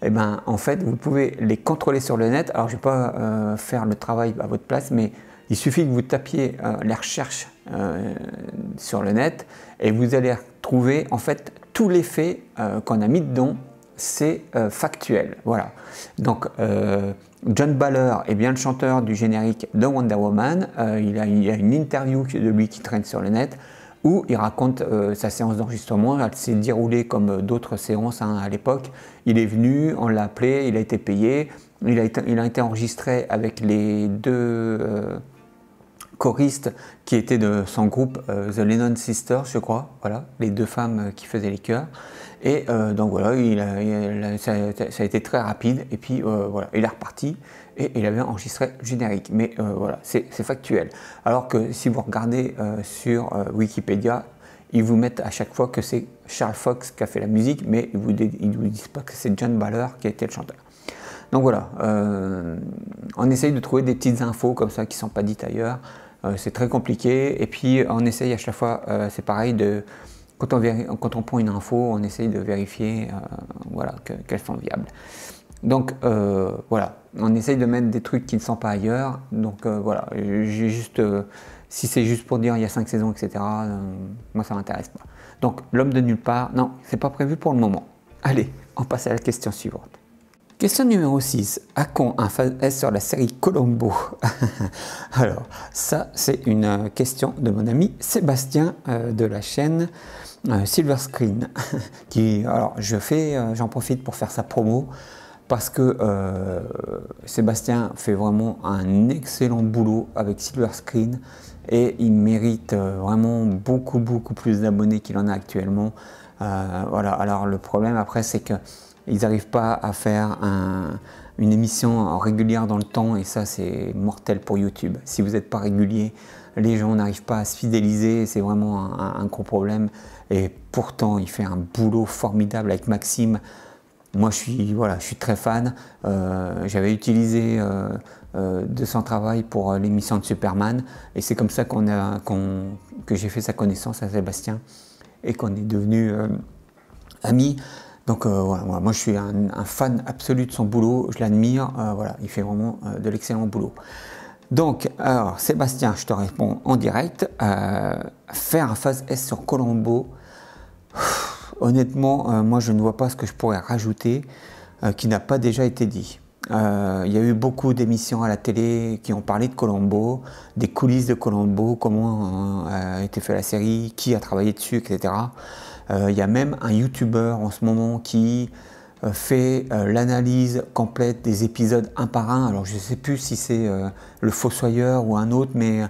eh ben, en fait, vous pouvez les contrôler sur le net. Alors, je ne vais pas faire le travail à votre place, mais il suffit que vous tapiez les recherches sur le net et vous allez trouver, en fait, tous les faits qu'on a mis dedans. C'est factuel, voilà. Donc, John Baller est bien le chanteur du générique de Wonder Woman. Il y a une interview de lui qui traîne sur le net où il raconte sa séance d'enregistrement. Elle s'est déroulée comme d'autres séances à l'époque. Il est venu, on l'a appelé, il a été payé. Il a été enregistré avec les deux choristes qui étaient de son groupe The Lennon Sisters, je crois. Voilà, les deux femmes qui faisaient les chœurs. Et donc voilà, ça a été très rapide et puis voilà, il est reparti et il avait enregistré le générique. Mais voilà, c'est factuel. Alors que si vous regardez sur Wikipédia, ils vous mettent à chaque fois que c'est Charles Fox qui a fait la musique, mais ils ne vous disent pas que c'est John Baller qui a été le chanteur. Donc voilà, on essaye de trouver des petites infos comme ça qui ne sont pas dites ailleurs. C'est très compliqué et puis on essaye à chaque fois, c'est pareil, quand on prend une info, on essaye de vérifier voilà, qu'elles sont viables. Donc voilà, on essaye de mettre des trucs qui ne sont pas ailleurs. Donc voilà, si c'est juste pour dire il y a 5 saisons, etc., moi ça ne m'intéresse pas. Donc L'Homme de nulle part, non, c'est pas prévu pour le moment. Allez, on passe à la question suivante. Question numéro 6. A-t-on un phase S sur la série Columbo? Alors, ça, c'est une question de mon ami Sébastien de la chaîne Silver Screen. Alors, j'en profite pour faire sa promo parce que Sébastien fait vraiment un excellent boulot avec Silver Screen et il mérite vraiment beaucoup plus d'abonnés qu'il en a actuellement. Voilà. Alors, le problème après, c'est que ils n'arrivent pas à faire une émission régulière dans le temps et ça c'est mortel pour YouTube. Si vous n'êtes pas régulier, les gens n'arrivent pas à se fidéliser, c'est vraiment un gros problème. Et pourtant il fait un boulot formidable avec Maxime. Moi je suis très fan. J'avais utilisé de son travail pour l'émission de Superman et c'est comme ça que j'ai fait sa connaissance à Sébastien et qu'on est devenus amis. Donc voilà, moi je suis un fan absolu de son boulot, je l'admire, voilà, il fait vraiment de l'excellent boulot. Donc, alors Sébastien, je te réponds en direct, faire un phase S sur Columbo, honnêtement, moi je ne vois pas ce que je pourrais rajouter qui n'a pas déjà été dit. Il y a eu beaucoup d'émissions à la télé qui ont parlé de Columbo, des coulisses de Columbo, comment a été fait la série, qui a travaillé dessus, etc. Il y a même un YouTuber en ce moment qui fait l'analyse complète des épisodes un par un. Alors je ne sais plus si c'est le Fossoyeur ou un autre, mais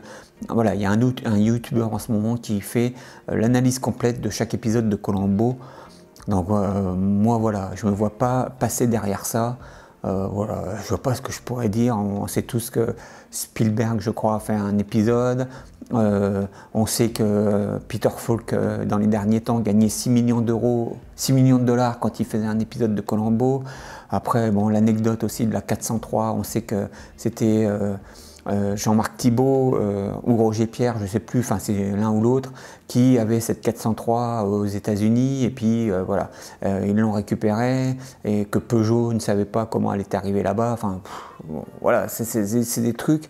voilà, il y a un YouTuber en ce moment qui fait l'analyse complète de chaque épisode de Columbo. Donc moi voilà, je ne me vois pas passer derrière ça. Voilà, je ne vois pas ce que je pourrais dire. On sait tous que Spielberg, je crois, a fait un épisode. On sait que Peter Falk, dans les derniers temps, gagnait 6 millions d'euros, 6 millions de dollars quand il faisait un épisode de Columbo. Après, bon, l'anecdote aussi de la 403, on sait que c'était Jean-Marc Thibault ou Roger Pierre, je ne sais plus, enfin c'est l'un ou l'autre, qui avait cette 403 aux États-Unis et puis voilà, ils l'ont récupérée et que Peugeot ne savait pas comment elle était arrivée là-bas. Enfin bon, voilà, c'est des trucs.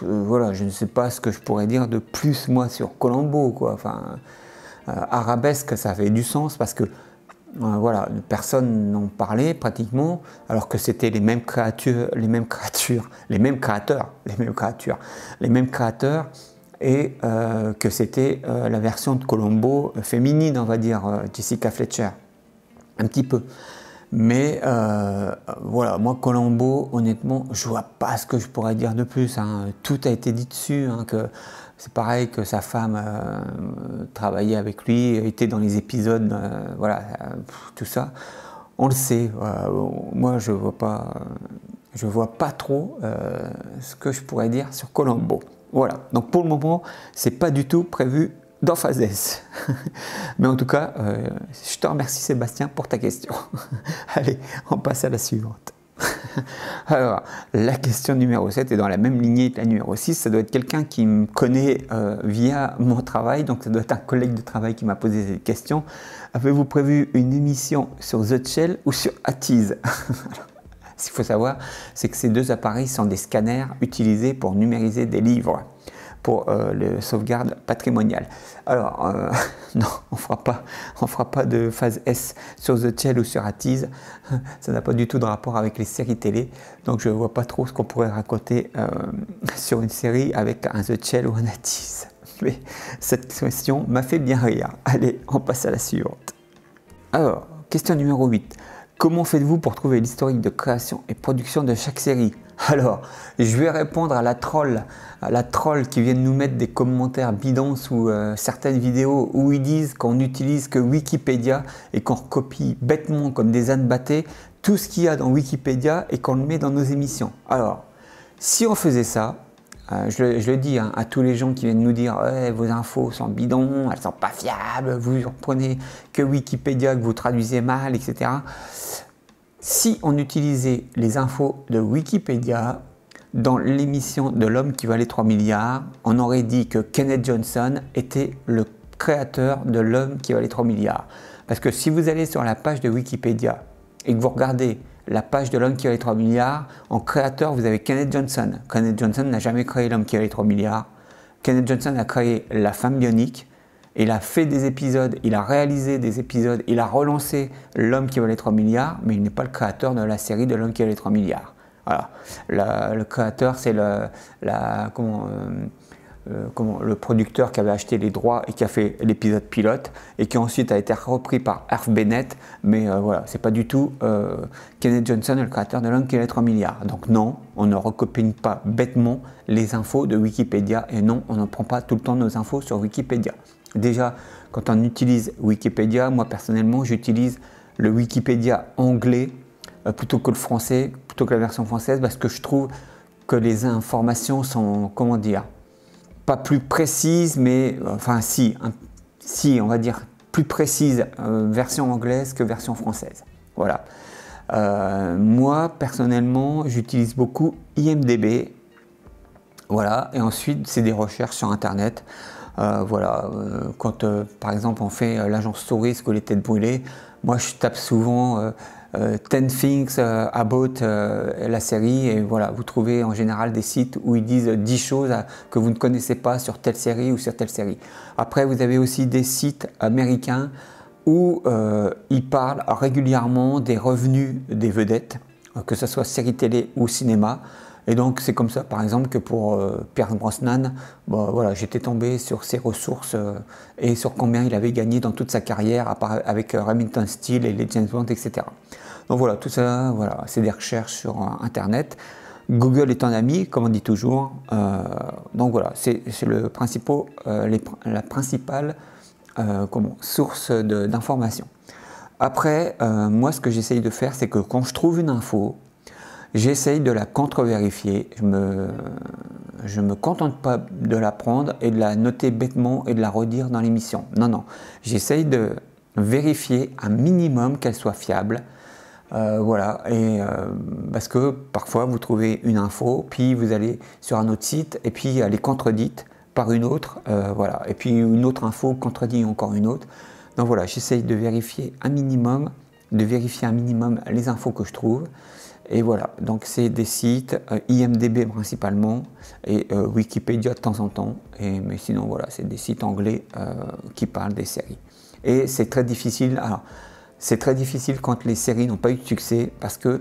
Voilà, je ne sais pas ce que je pourrais dire de plus moi sur Columbo, quoi. Enfin, Arabesque, ça avait du sens parce que voilà, personne n'en parlait pratiquement, alors que c'était les mêmes créateurs, et que c'était la version de Columbo féminine, on va dire, Jessica Fletcher, un petit peu. Mais voilà, moi Columbo, honnêtement, je vois pas ce que je pourrais dire de plus. Hein. Tout a été dit dessus, hein, que c'est pareil que sa femme travaillait avec lui, était dans les épisodes, voilà, tout ça. On le sait. Moi, je vois pas trop ce que je pourrais dire sur Columbo. Voilà. Donc pour le moment, c'est pas du tout prévu dans phase S. Mais en tout cas, je te remercie Sébastien pour ta question. Allez, on passe à la suivante. Alors, la question numéro 7 est dans la même lignée que la numéro 6. Ça doit être quelqu'un qui me connaît via mon travail, donc ça doit être un collègue de travail qui m'a posé cette question. Avez-vous prévu une émission sur The Shell ou sur Atiz? Ce qu'il faut savoir, c'est que ces deux appareils sont des scanners utilisés pour numériser des livres, pour le sauvegarde patrimoniale. Alors, non, on fera pas de phase S sur The Shell ou sur Atiz. Ça n'a pas du tout de rapport avec les séries télé. Donc, je ne vois pas trop ce qu'on pourrait raconter sur une série avec un The Shell ou un Atiz. Mais cette question m'a fait bien rire. Allez, on passe à la suivante. Alors, question numéro 8. Comment faites-vous pour trouver l'historique de création et production de chaque série? Alors, je vais répondre à la troll qui vient de nous mettre des commentaires bidons sous certaines vidéos où ils disent qu'on n'utilise que Wikipédia et qu'on recopie bêtement comme des ânes battés tout ce qu'il y a dans Wikipédia et qu'on le met dans nos émissions. Alors, si on faisait ça, je le dis hein, à tous les gens qui viennent nous dire vos infos sont bidons, elles sont pas fiables, vous ne reprenez que Wikipédia, que vous traduisez mal, etc. Si on utilisait les infos de Wikipédia dans l'émission de l'homme qui valait 3 milliards, on aurait dit que Kenneth Johnson était le créateur de l'homme qui valait 3 milliards. Parce que si vous allez sur la page de Wikipédia et que vous regardez la page de l'homme qui valait 3 milliards, en créateur vous avez Kenneth Johnson. Kenneth Johnson n'a jamais créé l'homme qui valait 3 milliards. Kenneth Johnson a créé la femme bionique Il a fait des épisodes, il a réalisé des épisodes, il a relancé L'homme qui valait 3 milliards, mais il n'est pas le créateur de la série de L'homme qui valait 3 milliards. Voilà. Le créateur, c'est le producteur qui avait acheté les droits et qui a fait l'épisode pilote et qui ensuite a été repris par Herb Bennett, mais voilà, c'est pas du tout Kenneth Johnson, le créateur de L'homme qui valait 3 milliards. Donc non, on ne recopie pas bêtement les infos de Wikipédia et non, on ne prend pas tout le temps nos infos sur Wikipédia. Déjà, quand on utilise Wikipédia, moi personnellement, j'utilise le Wikipédia anglais plutôt que le français, plutôt que la version française, parce que je trouve que les informations sont, comment dire, pas plus précises, mais enfin si, on va dire plus précises version anglaise que version française. Voilà. Moi personnellement, j'utilise beaucoup IMDb. Voilà, et ensuite c'est des recherches sur internet. Voilà, quand par exemple on fait l'agence touriste ou les têtes brûlées, moi je tape souvent 10 things about la série et voilà, vous trouvez en général des sites où ils disent 10 choses que vous ne connaissez pas sur telle série ou sur telle série. Après vous avez aussi des sites américains où ils parlent régulièrement des revenus des vedettes, que ce soit série télé ou cinéma. Et donc c'est comme ça par exemple que pour Pierce Brosnan, bon, voilà, j'étais tombé sur ses ressources et sur combien il avait gagné dans toute sa carrière avec Remington Steele et les James Bond, etc. Donc voilà, tout ça, voilà, c'est des recherches sur internet. Google est un ami, comme on dit toujours. Donc voilà, c'est la principale source d'information. Après, moi ce que j'essaye de faire, c'est que quand je trouve une info, j'essaye de la contre-vérifier, je me contente pas de la prendre et de la noter bêtement et de la redire dans l'émission. Non, non, j'essaye de vérifier un minimum qu'elle soit fiable. Voilà, et parce que parfois vous trouvez une info, puis vous allez sur un autre site et puis elle est contredite par une autre, voilà, et puis une autre info contredit encore une autre. Donc voilà, j'essaye de vérifier un minimum, les infos que je trouve. Et voilà, donc c'est des sites, IMDb principalement, et Wikipédia de temps en temps, mais sinon voilà, c'est des sites anglais qui parlent des séries. Et c'est très difficile, alors c'est très difficile quand les séries n'ont pas eu de succès, parce que,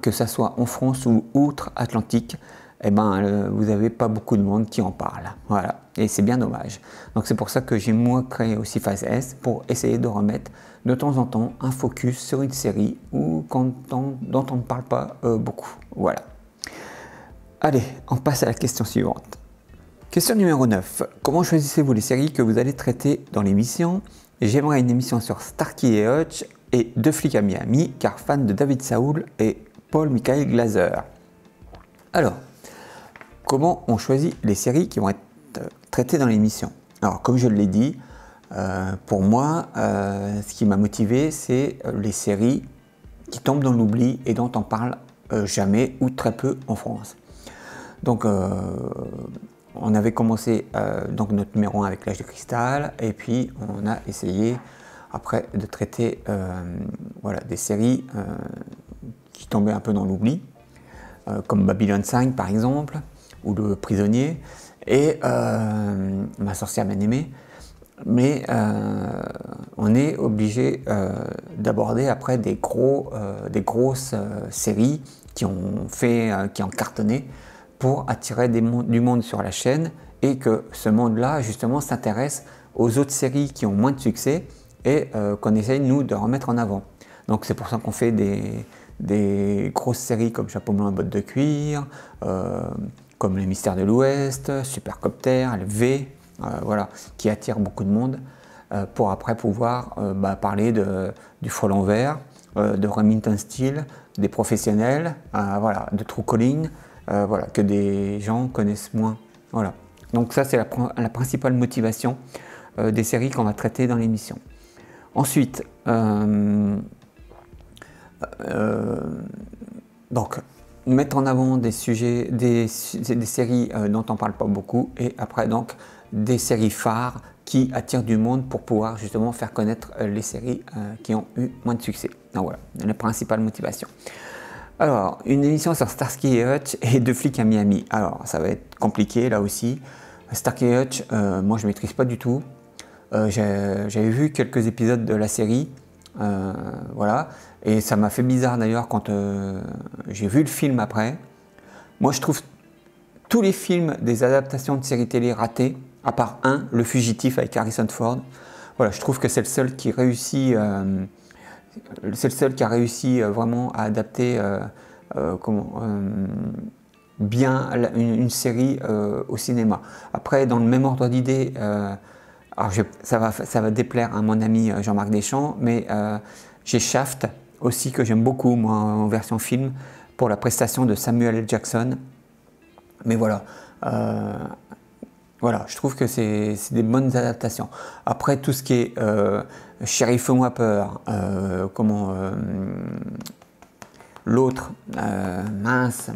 que ça soit en France ou outre-Atlantique, vous n'avez pas beaucoup de monde qui en parle, voilà, et c'est bien dommage. Donc c'est pour ça que j'ai moi créé aussi Phase S, pour essayer de remettre de temps en temps un focus sur une série dont on ne parle pas beaucoup, voilà. Allez, on passe à la question suivante. Question numéro 9. Comment choisissez-vous les séries que vous allez traiter dans l'émission? J'aimerais une émission sur Starsky et Hutch et Deux flics à Miami, car fan de David Saoul et Paul Michael Glaser. Alors, comment on choisit les séries qui vont être traitées dans l'émission? Alors, comme je l'ai dit, pour moi, ce qui m'a motivé, c'est les séries qui tombent dans l'oubli et dont on parle jamais ou très peu en France. Donc, on avait commencé donc notre numéro 1 avec L'Âge de Cristal, et puis on a essayé après de traiter voilà, des séries qui tombaient un peu dans l'oubli, comme Babylon 5 par exemple, ou Le Prisonnier, et Ma sorcière bien-aimée. Mais on est obligé d'aborder après des grosses séries qui ont cartonné pour attirer du monde sur la chaîne, et que ce monde-là justement s'intéresse aux autres séries qui ont moins de succès et qu'on essaye nous de remettre en avant. Donc c'est pour ça qu'on fait des grosses séries comme Chapeau blanc et bottes de cuir, comme Les Mystères de l'Ouest, Supercopter, V, voilà, qui attirent beaucoup de monde, pour après pouvoir parler du Frelon vert, de Remington Steele, des professionnels, voilà, de True Calling, voilà, que des gens connaissent moins. Voilà. Donc ça c'est la principale motivation des séries qu'on va traiter dans l'émission. Ensuite, donc mettre en avant des sujets, des séries dont on ne parle pas beaucoup, et après donc des séries phares qui attirent du monde pour pouvoir justement faire connaître les séries qui ont eu moins de succès. Donc voilà, la principale motivation. Alors, une émission sur Starsky et Hutch et Deux flics à Miami. Alors, ça va être compliqué là aussi. Starsky et Hutch, moi je ne maîtrise pas du tout. J'avais vu quelques épisodes de la série, voilà, et ça m'a fait bizarre d'ailleurs quand j'ai vu le film après. Moi je trouve tous les films des adaptations de séries télé ratés, à part un, Le Fugitif avec Harrison Ford. Voilà, je trouve que c'est le seul qui réussit, vraiment à adapter bien une série au cinéma. Après, dans le même ordre d'idée, alors ça va déplaire à mon ami Jean-Marc Deschamps, mais j'ai Shaft aussi que j'aime beaucoup moi en version film pour la prestation de Samuel L. Jackson. Mais voilà, voilà, je trouve que c'est des bonnes adaptations. Après tout ce qui est Sheriff fais-moi peur, l'autre, mince.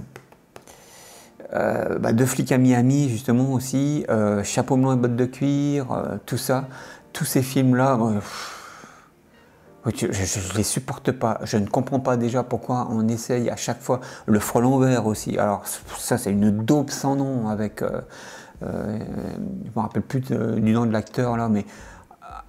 Deux flics à Miami justement aussi, Chapeau melon et bottes de cuir, tout ça, tous ces films-là, je ne les supporte pas. Je ne comprends pas déjà pourquoi on essaye à chaque fois. Le Frelon vert aussi, alors ça c'est une daube sans nom avec, je ne me rappelle plus du nom de l'acteur là, mais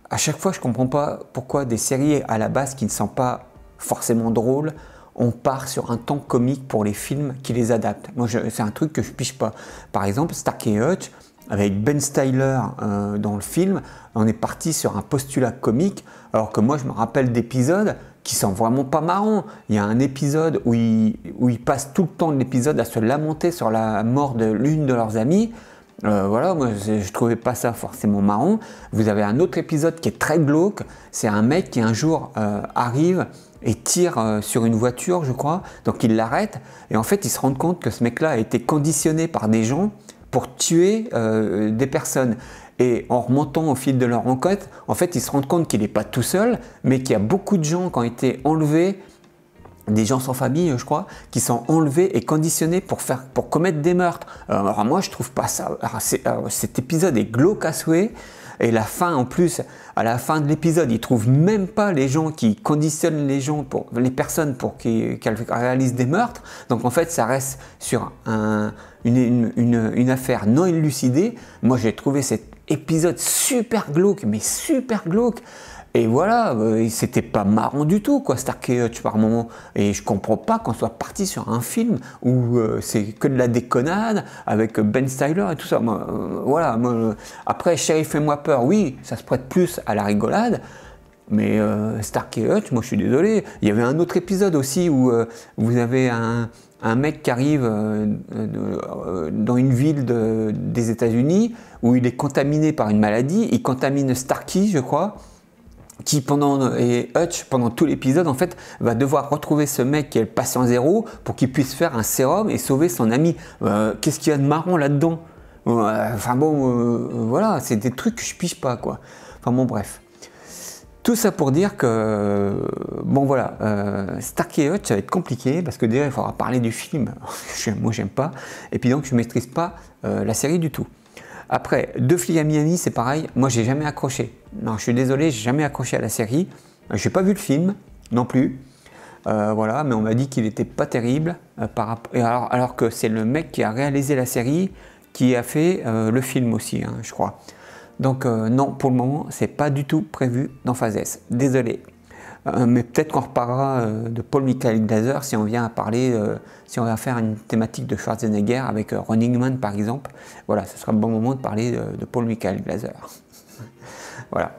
à chaque fois je ne comprends pas pourquoi des séries à la base qui ne sont pas forcément drôles, on part sur un ton comique pour les films qui les adaptent. Moi, c'est un truc que je pige pas. Par exemple, Starsky et Hutch, avec Ben Stiller dans le film, on est parti sur un postulat comique, alors que moi, je me rappelle d'épisodes qui sont vraiment pas marrants. Il y a un épisode où ils passent tout le temps de l'épisode à se lamenter sur la mort de l'une de leurs amies. Voilà, moi je trouvais pas ça forcément marrant. Vous avez un autre épisode qui est très glauque, c'est un mec qui un jour arrive et tire sur une voiture, je crois, donc il l'arrête, et en fait il se rend compte que ce mec-là a été conditionné par des gens pour tuer des personnes. Et en remontant au fil de leur enquête, en fait ils se rendent compte qu'il n'est pas tout seul, mais qu'il y a beaucoup de gens qui ont été enlevés, des gens sans famille, je crois, qui sont enlevés et conditionnés pour commettre des meurtres. Alors moi, je trouve pas ça. Cet épisode est glauque à souhait. Et la fin, en plus, à la fin de l'épisode, ils trouvent même pas les gens qui conditionnent les personnes pour qu'elles réalisent des meurtres. Donc en fait, ça reste sur une affaire non élucidée. Moi, j'ai trouvé cet épisode super glauque, mais super glauque. Et voilà, c'était pas marrant du tout, quoi, Starsky et Hutch par moment. Et je comprends pas qu'on soit parti sur un film où c'est que de la déconnade avec Ben Stiller et tout ça. Voilà. Après, Sheriff fais-moi peur, oui, ça se prête plus à la rigolade. Mais Starsky et Hutch, moi je suis désolé. Il y avait un autre épisode aussi où vous avez un mec qui arrive dans une ville des États-Unis où il est contaminé par une maladie. Il contamine Starkey, je crois. Et Hutch, pendant tout l'épisode, en fait, va devoir retrouver ce mec qui est le patient zéro pour qu'il puisse faire un sérum et sauver son ami. Qu'est-ce qu'il y a de marrant là-dedans? Enfin bon, voilà, c'est des trucs que je pige pas, quoi. Enfin bon, bref. Tout ça pour dire que, bon voilà, Starsky et Hutch, ça va être compliqué parce que déjà, il faudra parler du film. Moi, j'aime pas. Et puis donc, je maîtrise pas la série du tout. Après, Deux flics à Miami, c'est pareil. Moi, j'ai jamais accroché. Non, je suis désolé, j'ai jamais accroché à la série. J'ai pas vu le film non plus. Voilà, mais on m'a dit qu'il était pas terrible. Alors que c'est le mec qui a réalisé la série qui a fait le film aussi, hein, je crois. Donc non, pour le moment, c'est pas du tout prévu dans Phase S. Désolé. Mais peut-être qu'on reparlera de Paul Michael Glaser si on vient à parler, si on va faire une thématique de Schwarzenegger avec Running Man par exemple. Voilà, ce sera le bon moment de parler de Paul Michael Glaser. Voilà.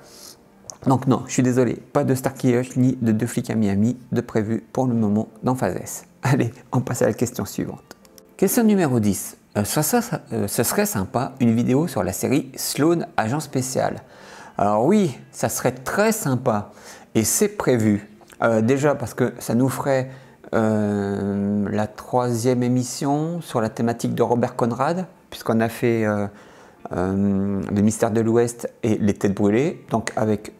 Donc non, je suis désolé, pas de Starsky et Hutch ni de Deux flics à Miami de prévu pour le moment dans Phase S. Allez, on passe à la question suivante. Question numéro 10. Ce serait sympa une vidéo sur la série Sloan Agent Spécial. Alors oui, ça serait très sympa. Et c'est prévu, déjà parce que ça nous ferait la 3e émission sur la thématique de Robert Conrad, puisqu'on a fait Le Mystère de l'Ouest et Les Têtes Brûlées, donc avec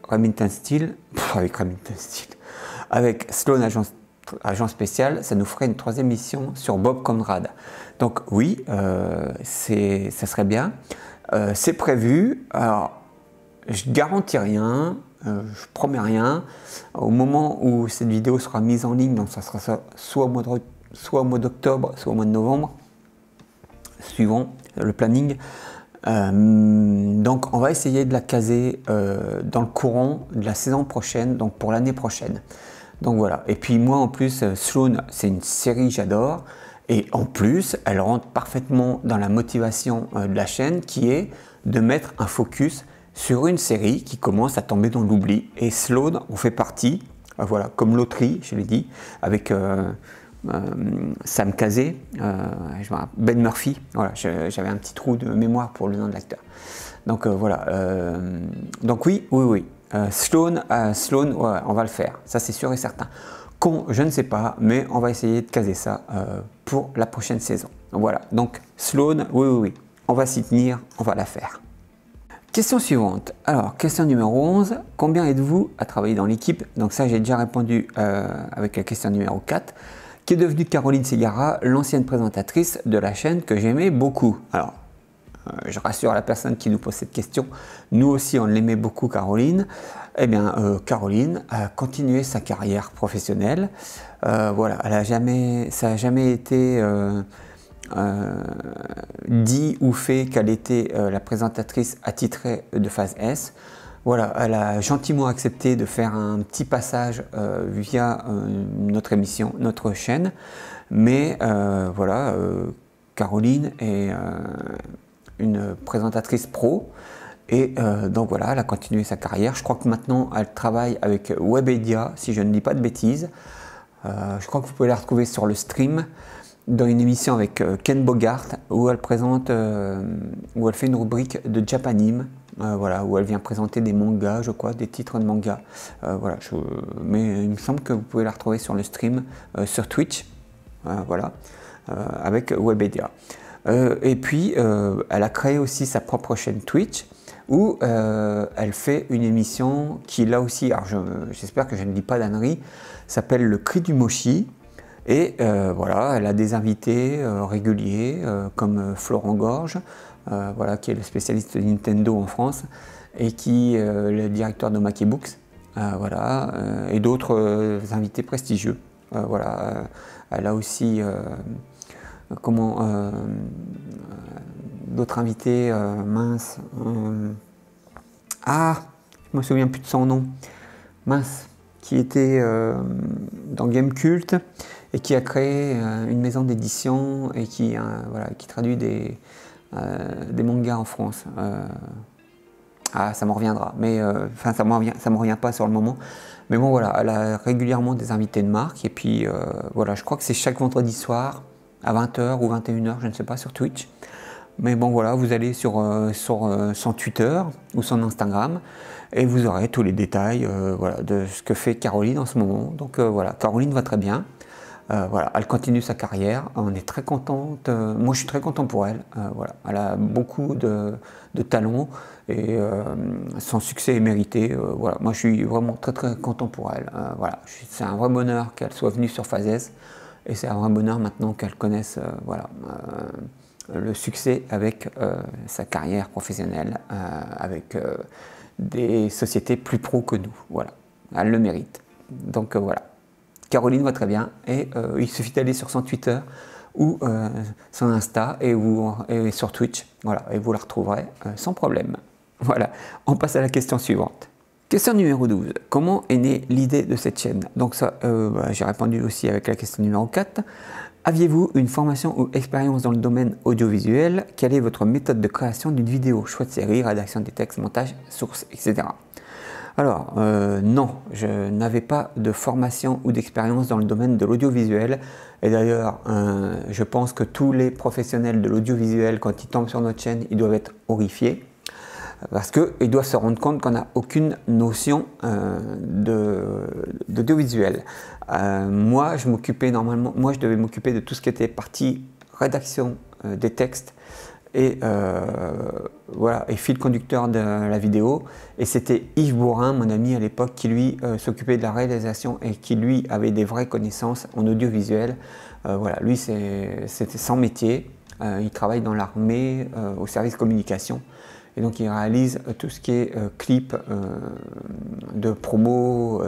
avec Sloan Agent Spécial, ça nous ferait une 3e émission sur Bob Conrad. Donc oui, ça serait bien, c'est prévu. Alors, je garantis rien. Je promets rien. Au moment où cette vidéo sera mise en ligne, donc ça sera soit au mois d'octobre, soit au mois de novembre, suivant le planning. Donc on va essayer de la caser dans le courant de la saison prochaine, donc pour l'année prochaine. Donc voilà, et puis moi en plus, Sloane, c'est une série que j'adore, et en plus, elle rentre parfaitement dans la motivation de la chaîne, qui est de mettre un focus sur une série qui commence à tomber dans l'oubli. Et Sloane en fait partie, voilà, comme Loterie, je l'ai dit, avec Sam Casey, Ben Murphy, voilà, j'avais un petit trou de mémoire pour le nom de l'acteur. Donc voilà, donc oui. Sloane, ouais, on va le faire, ça c'est sûr et certain. Quand, je ne sais pas, mais on va essayer de caser ça pour la prochaine saison. Voilà, donc Sloane, oui, on va s'y tenir, on va la faire. Question suivante. Alors, question numéro 11. Combien êtes-vous à travailler dans l'équipe? Donc ça, j'ai déjà répondu avec la question numéro 4. Qui est devenue Caroline Segarra, l'ancienne présentatrice de la chaîne que j'aimais beaucoup. Alors, je rassure la personne qui nous pose cette question, nous aussi on l'aimait beaucoup Caroline. Eh bien, Caroline a continué sa carrière professionnelle. Voilà, ça n'a jamais été dit ou fait qu'elle était la présentatrice attitrée de Phase S. Voilà, elle a gentiment accepté de faire un petit passage via notre émission, notre chaîne. Mais voilà, Caroline est une présentatrice pro. Et donc voilà, elle a continué sa carrière. Je crois que maintenant, elle travaille avec Webedia, si je ne dis pas de bêtises. Je crois que vous pouvez la retrouver sur le stream, dans une émission avec Ken Bogart, où elle présente, où elle fait une rubrique de Japanime. Voilà, où elle vient présenter des mangas, je crois, des titres de mangas. Voilà, mais il me semble que vous pouvez la retrouver sur le stream, sur Twitch, voilà, avec Webedia. Et puis, elle a créé aussi sa propre chaîne Twitch, où elle fait une émission qui, là aussi, alors j'espère que je ne dis pas d'ânerie, s'appelle Le Cri du Mochi. Et voilà, elle a des invités réguliers, comme Florent Gorge, voilà, qui est le spécialiste de Nintendo en France et qui est le directeur de Maki Books, voilà, et d'autres invités prestigieux. Voilà, elle a aussi d'autres invités mince. Ah, je me souviens plus de son nom. Mince, qui était dans Game Cult et qui a créé une maison d'édition et qui, voilà, qui traduit des mangas en France. Ah, ça me reviendra, mais enfin ça me revient pas sur le moment. Mais bon voilà, elle a régulièrement des invités de marque et puis voilà, je crois que c'est chaque vendredi soir à 20h ou 21h, je ne sais pas, sur Twitch. Mais bon voilà, vous allez sur son Twitter ou son Instagram et vous aurez tous les détails voilà, de ce que fait Caroline en ce moment. Donc voilà, Caroline va très bien. Voilà, elle continue sa carrière, on est très contente, moi je suis très content pour elle, voilà, elle a beaucoup de talent et son succès est mérité, voilà, moi je suis vraiment très content pour elle, voilà, c'est un vrai bonheur qu'elle soit venue sur Phase S et c'est un vrai bonheur maintenant qu'elle connaisse voilà, le succès avec sa carrière professionnelle, avec des sociétés plus pro que nous, voilà, elle le mérite, donc voilà. Caroline va très bien et il suffit d'aller sur son Twitter ou son Insta et sur Twitch, voilà, et vous la retrouverez sans problème. Voilà, on passe à la question suivante. Question numéro 12. Comment est née l'idée de cette chaîne? Donc ça, j'ai répondu aussi avec la question numéro 4. Aviez-vous une formation ou expérience dans le domaine audiovisuel? Quelle est votre méthode de création d'une vidéo? Choix de série, rédaction des textes, montage, sources, etc. Alors, non, je n'avais pas de formation ou d'expérience dans le domaine de l'audiovisuel. Et d'ailleurs, je pense que tous les professionnels de l'audiovisuel, quand ils tombent sur notre chaîne, ils doivent être horrifiés. Parce qu'ils doivent se rendre compte qu'on n'a aucune notion d'audiovisuel. Moi, je devais m'occuper de tout ce qui était partie rédaction des textes, et voilà, et fil conducteur de la vidéo. Et c'était Yves Bourrin, mon ami à l'époque, qui lui s'occupait de la réalisation et qui lui avait des vraies connaissances en audiovisuel. Voilà, lui c'était son métier. Il travaille dans l'armée, au service communication. Et donc il réalise tout ce qui est clip de promo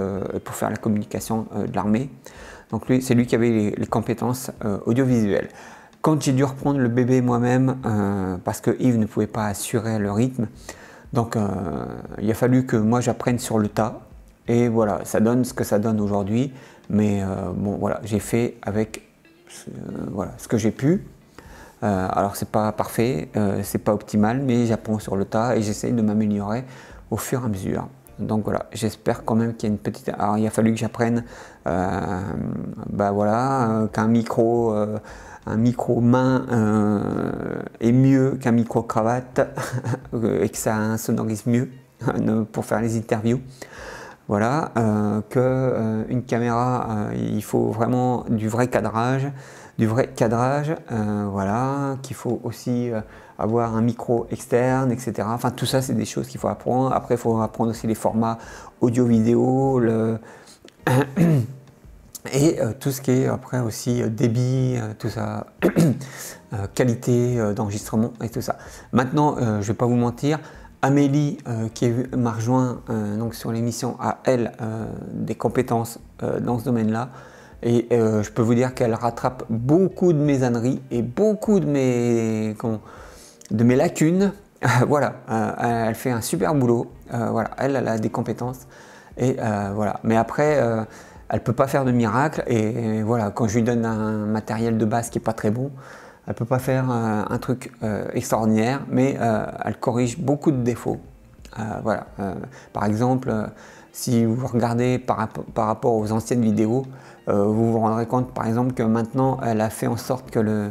pour faire la communication de l'armée. Donc c'est lui qui avait les compétences audiovisuelles. Quand j'ai dû reprendre le bébé moi-même, parce que Yves ne pouvait pas assurer le rythme, donc il a fallu que moi j'apprenne sur le tas. Et voilà, ça donne ce que ça donne aujourd'hui. Mais bon, voilà, j'ai fait avec voilà, ce que j'ai pu. Alors c'est pas parfait, c'est pas optimal, mais j'apprends sur le tas et j'essaye de m'améliorer au fur et à mesure. Donc voilà, j'espère quand même qu'il y a une petite... Alors il a fallu que j'apprenne bah voilà, qu'un micro main est mieux qu'un micro cravate et que ça sonorise mieux pour faire les interviews. Voilà, qu'une caméra, il faut vraiment du vrai cadrage, voilà, qu'il faut aussi avoir un micro externe, etc. Enfin, tout ça, c'est des choses qu'il faut apprendre. Après, il faut apprendre aussi les formats audio-vidéo, et tout ce qui est après aussi débit, tout ça, qualité d'enregistrement et tout ça. Maintenant, je ne vais pas vous mentir, Amélie qui m'a rejoint donc sur l'émission a elle des compétences dans ce domaine-là et je peux vous dire qu'elle rattrape beaucoup de mes âneries et beaucoup de mes lacunes. Voilà, elle fait un super boulot. Voilà, elle a des compétences et voilà. Mais après, elle peut pas faire de miracle et voilà, quand je lui donne un matériel de base qui est pas très bon. Elle ne peut pas faire un truc extraordinaire, mais elle corrige beaucoup de défauts. Voilà. Par exemple, si vous regardez par rapport aux anciennes vidéos, vous vous rendrez compte par exemple que maintenant elle a fait en sorte que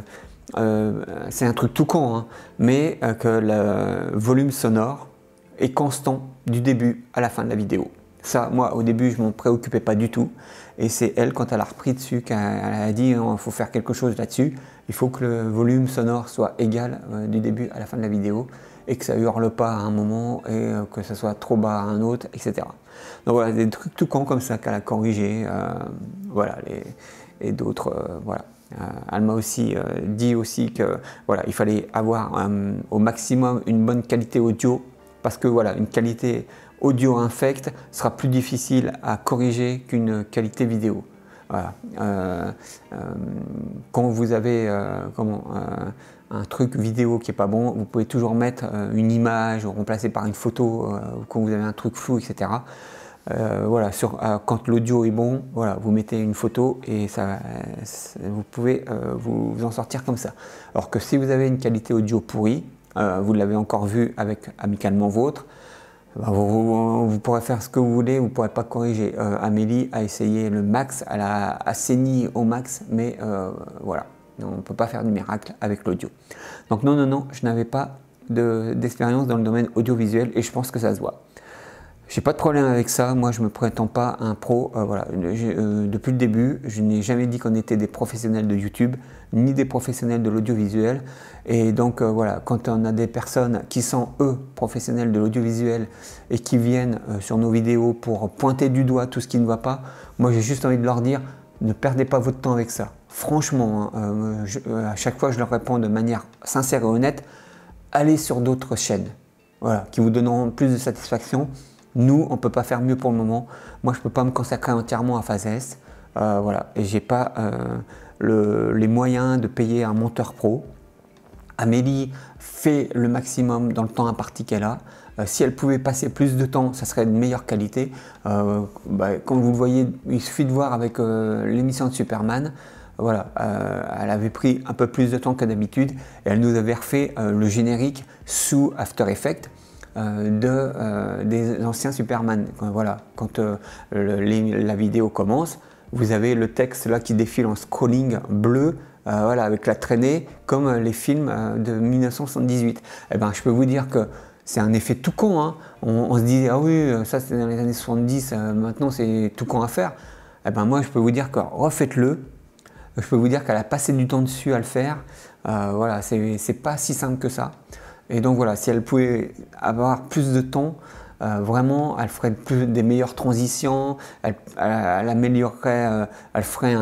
c'est un truc tout con, hein, mais que le volume sonore est constant du début à la fin de la vidéo. Ça, moi, au début, je ne m'en préoccupais pas du tout. Et c'est elle, quand elle a repris dessus, qu'elle a dit il faut faire quelque chose là-dessus. Il faut que le volume sonore soit égal du début à la fin de la vidéo et que ça ne hurle pas à un moment et que ça soit trop bas à un autre, etc. Donc voilà, des trucs tout cons comme ça qu'elle a corrigé. Voilà, et d'autres, voilà. Elle m'a aussi dit aussi que voilà, il fallait avoir au maximum une bonne qualité audio parce que voilà, une qualité audio infecte sera plus difficile à corriger qu'une qualité vidéo. Voilà. Quand vous avez un truc vidéo qui est pas bon, vous pouvez toujours mettre une image ou remplacer par une photo quand vous avez un truc flou, etc. Voilà, quand l'audio est bon, voilà, vous mettez une photo et vous pouvez vous en sortir comme ça. Alors que si vous avez une qualité audio pourrie, vous l'avez encore vu avec Amicalement Vôtre, vous pourrez faire ce que vous voulez, vous ne pourrez pas corriger. Amélie a essayé le max, elle a assaini au max, mais voilà, on ne peut pas faire du miracle avec l'audio. Donc non, je n'avais pas d'expérience dans le domaine audiovisuel et je pense que ça se voit. J'ai pas de problème avec ça, moi je me prétends pas un pro, voilà. Depuis le début, je n'ai jamais dit qu'on était des professionnels de YouTube, ni des professionnels de l'audiovisuel, et donc voilà, quand on a des personnes qui sont eux professionnels de l'audiovisuel et qui viennent sur nos vidéos pour pointer du doigt tout ce qui ne va pas, moi j'ai juste envie de leur dire, ne perdez pas votre temps avec ça. Franchement, à chaque fois je leur réponds de manière sincère et honnête, allez sur d'autres chaînes, voilà, qui vous donneront plus de satisfaction. Nous, on ne peut pas faire mieux pour le moment. Moi, je ne peux pas me consacrer entièrement à Phase S. Voilà. Et je n'ai pas les moyens de payer un monteur pro. Amélie fait le maximum dans le temps imparti qu'elle a. Si elle pouvait passer plus de temps, ça serait de meilleure qualité. Comme vous le voyez, il suffit de voir avec l'émission de Superman. Voilà, elle avait pris un peu plus de temps que d'habitude et elle nous avait refait le générique sous After Effects. Des anciens Superman. Voilà, quand la vidéo commence, vous avez le texte là qui défile en scrolling bleu, voilà, avec la traînée, comme les films de 1978. Eh ben, je peux vous dire que c'est un effet tout con. Hein. On se dit, ah oui, ça c'était dans les années 70, maintenant c'est tout con à faire. Eh ben, moi, je peux vous dire que refaites-le. Je peux vous dire qu'elle a passé du temps dessus à le faire. Voilà, c'est pas si simple que ça. Et donc voilà, si elle pouvait avoir plus de temps, vraiment, elle ferait des meilleures transitions, elle améliorerait, elle ferait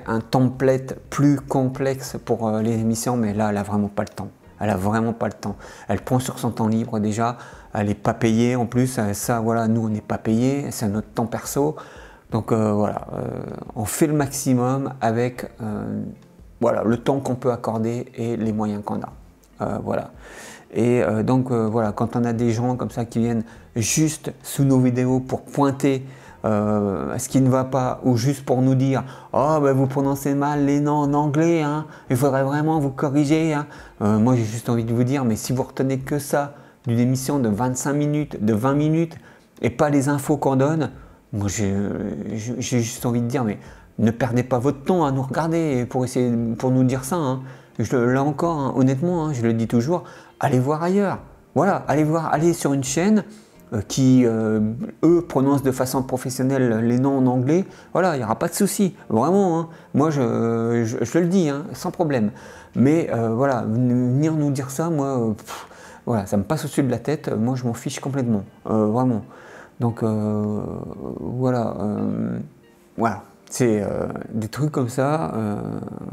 un template plus complexe pour les émissions, mais là, elle n'a vraiment pas le temps. Elle a vraiment pas le temps. Elle prend sur son temps libre déjà, elle n'est pas payée en plus, ça voilà, nous on n'est pas payés, c'est notre temps perso. Donc voilà, on fait le maximum avec voilà, le temps qu'on peut accorder et les moyens qu'on a. Voilà. Et donc voilà, quand on a des gens comme ça qui viennent juste sous nos vidéos pour pointer ce qui ne va pas, ou juste pour nous dire « Oh, ben vous prononcez mal les noms en anglais, hein, il faudrait vraiment vous corriger. Hein. » Moi j'ai juste envie de vous dire, mais si vous retenez que ça d'une émission de 25 minutes, de 20 minutes, et pas les infos qu'on donne, moi j'ai juste envie de dire, mais ne perdez pas votre temps à nous regarder pour nous dire ça. Hein. Là encore, hein, honnêtement, hein, je le dis toujours, allez voir ailleurs. Voilà, allez sur une chaîne qui, eux, prononcent de façon professionnelle les noms en anglais. Voilà, il n'y aura pas de souci, vraiment. Hein. Moi, je le dis, hein, sans problème. Mais voilà, venir nous dire ça, moi, voilà, ça me passe au-dessus de la tête. Moi, je m'en fiche complètement, vraiment. Donc, voilà. Voilà. C'est des trucs comme ça,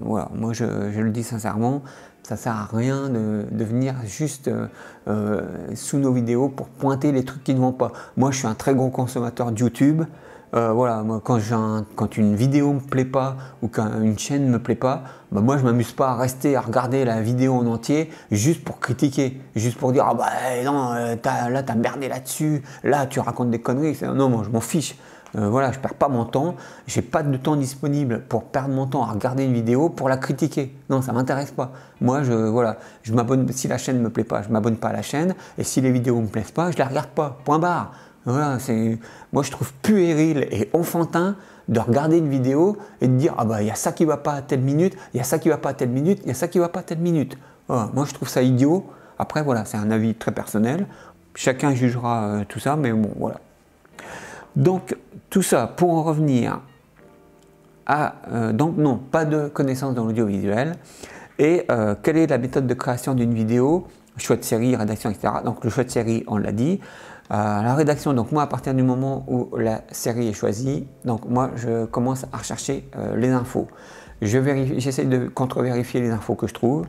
voilà, moi je le dis sincèrement, ça ne sert à rien de venir juste sous nos vidéos pour pointer les trucs qui ne vont pas. Moi je suis un très gros consommateur de YouTube, voilà, moi quand une vidéo ne me plaît pas ou qu'une chaîne ne me plaît pas, bah moi je ne m'amuse pas à rester à regarder la vidéo en entier juste pour critiquer, juste pour dire « Ah bah non, là t'as merdé là-dessus, là tu racontes des conneries ». Non, moi je m'en fiche. Voilà, je ne perds pas mon temps, j'ai pas de temps disponible pour perdre mon temps à regarder une vidéo pour la critiquer. Non, ça ne m'intéresse pas. Moi, voilà, je m'abonne, si la chaîne ne me plaît pas, je ne m'abonne pas à la chaîne, et si les vidéos ne me plaisent pas, je ne les regarde pas. Point barre. Voilà, moi je trouve puéril et enfantin de regarder une vidéo et de dire « Ah bah il y a ça qui ne va pas à telle minute, il y a ça qui ne va pas à telle minute, il y a ça qui ne va pas à telle minute. » Voilà, moi je trouve ça idiot. Après voilà, c'est un avis très personnel. Chacun jugera tout ça, mais bon, voilà. Donc, tout ça pour en revenir à, donc non, pas de connaissances dans l'audiovisuel. Et quelle est la méthode de création d'une vidéo? Choix de série, rédaction, etc. Donc le choix de série, on l'a dit. La rédaction, donc moi à partir du moment où la série est choisie, donc moi je commence à rechercher les infos. J'essaie de contre-vérifier les infos que je trouve.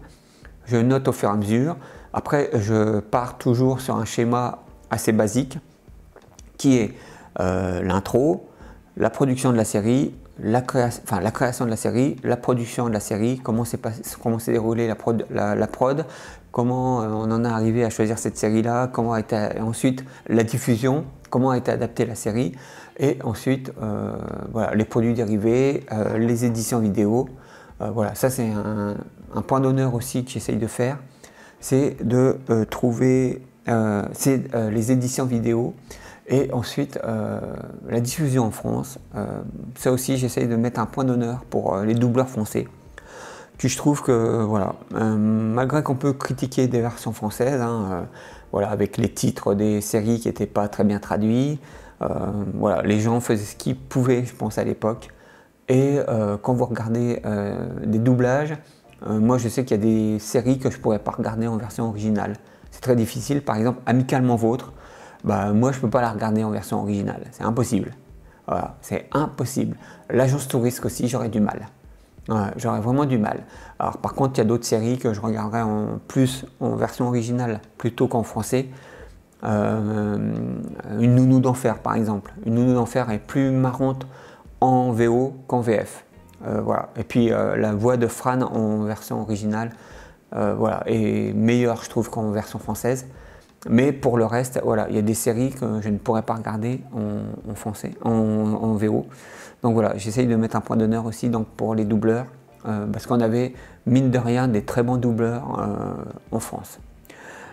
Je note au fur et à mesure. Après, je pars toujours sur un schéma assez basique qui est l'intro, la production de la série, la création de la série, la production de la série, comment s'est déroulée la prod, comment on en est arrivé à choisir cette série-là, comment a été ensuite la diffusion, comment a été adaptée la série, et ensuite voilà, les produits dérivés, les éditions vidéo. Voilà, ça c'est un point d'honneur aussi que j'essaye de faire, c'est de trouver les éditions vidéo. Et ensuite, la diffusion en France, ça aussi j'essaye de mettre un point d'honneur pour les doubleurs français. Puis je trouve que, voilà, malgré qu'on peut critiquer des versions françaises, hein, voilà, avec les titres des séries qui n'étaient pas très bien traduits, voilà, les gens faisaient ce qu'ils pouvaient, je pense, à l'époque. Et quand vous regardez des doublages, moi je sais qu'il y a des séries que je ne pourrais pas regarder en version originale. C'est très difficile, par exemple, Amicalement Vôtre. Bah, moi je ne peux pas la regarder en version originale, c'est impossible. Voilà, c'est impossible. L'Agence Touriste aussi, j'aurais du mal. Ouais, j'aurais vraiment du mal. Alors par contre, il y a d'autres séries que je regarderais plus en version originale plutôt qu'en français. Une Nounou d'enfer par exemple. Une Nounou d'enfer est plus marrante en VO qu'en VF. Voilà. Et puis la voix de Fran en version originale voilà, est meilleure je trouve qu'en version française. Mais pour le reste, voilà, il y a des séries que je ne pourrais pas regarder en français, en VO. Donc voilà, j'essaye de mettre un point d'honneur aussi donc, pour les doubleurs, parce qu'on avait, mine de rien, des très bons doubleurs en France.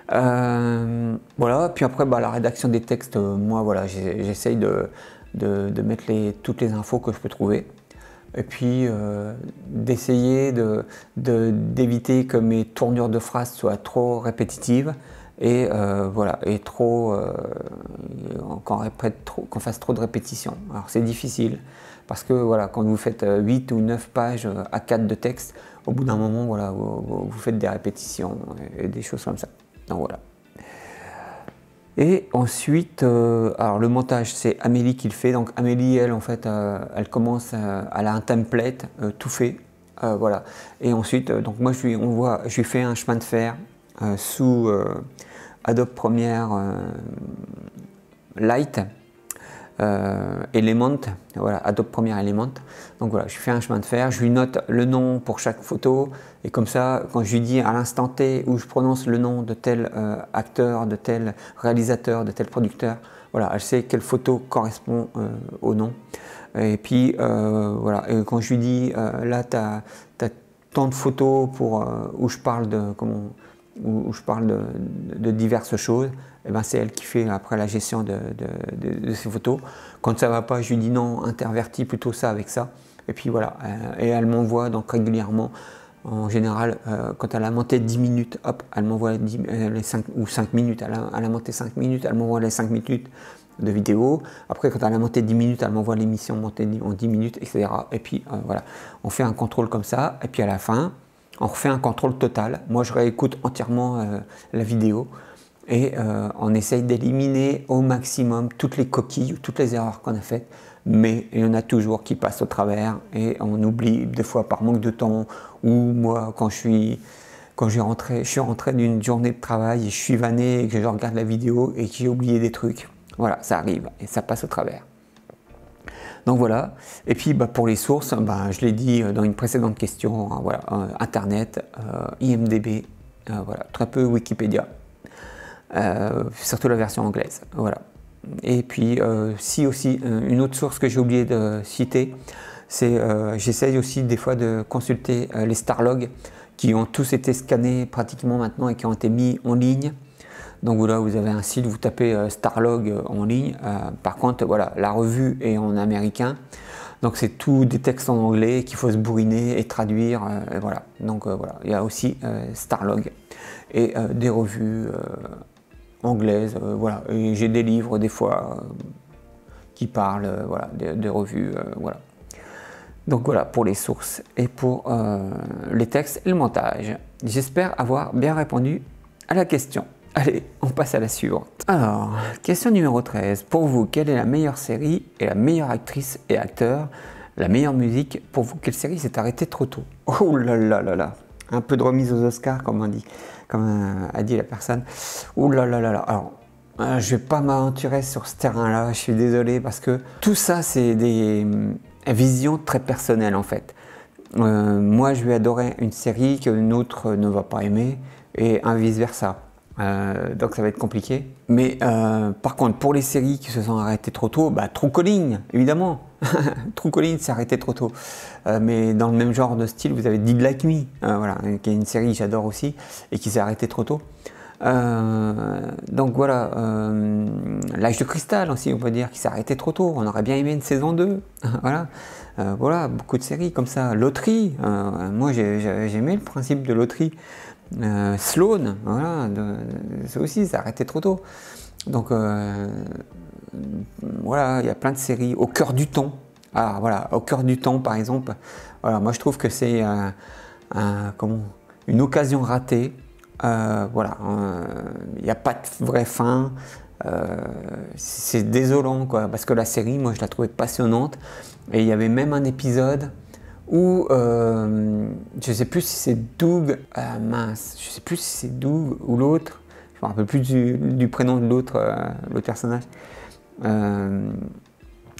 Voilà, puis après, bah, la rédaction des textes, moi, voilà, j'essaye de mettre toutes les infos que je peux trouver. Et puis, d'essayer d'éviter que mes tournures de phrases soient trop répétitives. Et voilà, et qu'on fasse trop de répétitions. Alors c'est difficile parce que voilà, quand vous faites 8 ou 9 pages à 4 de texte, au bout d'un moment, voilà, vous faites des répétitions et des choses comme ça. Donc voilà. Et ensuite, alors le montage, c'est Amélie qui le fait. Donc Amélie, elle, en fait, elle commence, elle a un template tout fait. Voilà. Et ensuite, donc moi, je lui fais un chemin de fer sous Adobe Premiere Lite. Element, voilà, Adobe Premiere Element. Donc voilà, je fais un chemin de fer, je lui note le nom pour chaque photo, et comme ça, quand je lui dis à l'instant T où je prononce le nom de tel acteur, de tel réalisateur, de tel producteur, voilà, elle sait quelle photo correspond au nom. Et puis voilà, et quand je lui dis là, tu as tant de photos pour, où je parle où je parle de diverses choses, et ben c'est elle qui fait après la gestion de ces photos. Quand ça ne va pas, je lui dis non, intervertis plutôt ça avec ça. Et puis voilà, et elle m'envoie donc régulièrement, en général, quand elle a monté 10 minutes, hop, elle m'envoie les 5 ou 5 minutes, elle a monté 5 minutes, elle m'envoie les 5 minutes de vidéo. Après, quand elle a monté 10 minutes, elle m'envoie l'émission montée en 10 minutes, etc. Et puis voilà, on fait un contrôle comme ça, et puis à la fin, on refait un contrôle total. Moi, je réécoute entièrement la vidéo et on essaye d'éliminer au maximum toutes les coquilles, toutes les erreurs qu'on a faites, mais il y en a toujours qui passent au travers et on oublie des fois par manque de temps, ou moi, quand je suis rentré d'une journée de travail et je suis vanné et que je regarde la vidéo et que j'ai oublié des trucs. Voilà, ça arrive et ça passe au travers. Donc voilà, et puis pour les sources, je l'ai dit dans une précédente question, voilà, Internet, IMDb, voilà, très peu Wikipédia, surtout la version anglaise. Voilà. Et puis si aussi, une autre source que j'ai oublié de citer, c'est j'essaye aussi des fois de consulter les Starlog qui ont tous été scannés pratiquement maintenant et qui ont été mis en ligne. Donc voilà, vous avez un site, vous tapez Starlog en ligne. Par contre, voilà, la revue est en américain. Donc c'est tout des textes en anglais qu'il faut se bourriner et traduire. Et voilà. Donc voilà, il y a aussi Starlog et des revues anglaises. Voilà. Et j'ai des livres des fois qui parlent voilà, des revues. Voilà. Donc voilà pour les sources et pour les textes et le montage. J'espère avoir bien répondu à la question. Allez, on passe à la suivante. Alors, question numéro 13. Pour vous, quelle est la meilleure série et la meilleure actrice et acteur? La meilleure musique, pour vous, quelle série s'est arrêtée trop tôt? Oh là là là là. Un peu de remise aux Oscars, comme on dit, comme a dit la personne. Oh là là là là. Alors, je ne vais pas m'aventurer sur ce terrain-là, je suis désolé, parce que tout ça, c'est des visions très personnelles, en fait. Moi, je vais adorer une série qu'une autre ne va pas aimer, et vice-versa. Donc ça va être compliqué. Mais par contre, pour les séries qui se sont arrêtées trop tôt, True Calling, évidemment. True Calling s'est arrêté trop tôt. Mais dans le même genre de style, vous avez Did Like Me, voilà, qui est une série que j'adore aussi, et qui s'est arrêtée trop tôt. Donc voilà, L'Âge de Cristal aussi, on peut dire, qui s'est arrêté trop tôt. On aurait bien aimé une saison 2. Voilà. Voilà, beaucoup de séries comme ça. Loterie, moi j'ai aimé le principe de loterie. Sloan, voilà, ça aussi, ça a arrêté trop tôt. Donc voilà, il y a plein de séries. Au cœur du temps. Alors voilà, Au cœur du temps, par exemple. Voilà, moi je trouve que c'est une occasion ratée. Voilà, il n'y a pas de vraie fin. C'est désolant, quoi, parce que la série, moi je la trouvais passionnante. Et il y avait même un épisode où je sais plus si c'est Doug, je sais plus si c'est Doug ou l'autre, je me rappelle plus du prénom de l'autre personnage,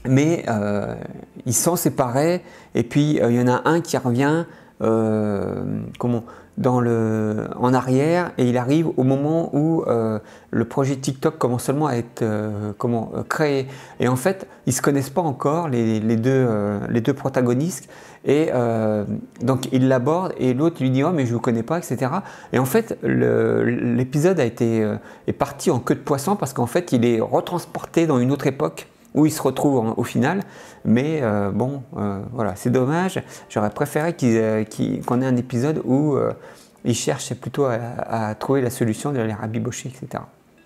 mais ils sont séparés et puis il y en a un qui revient en arrière et il arrive au moment où le projet TikTok commence seulement à être créé. Et en fait, ils ne se connaissent pas encore, les deux protagonistes. Et donc il l'aborde et l'autre lui dit « Oh mais je ne vous connais pas, etc. » Et en fait, l'épisode est parti en queue de poisson parce qu'en fait, il est retransporté dans une autre époque où il se retrouve au final. Mais bon, voilà, c'est dommage. J'aurais préféré qu'on ait un épisode où ils cherchent plutôt à trouver la solution de les rabibocher, etc.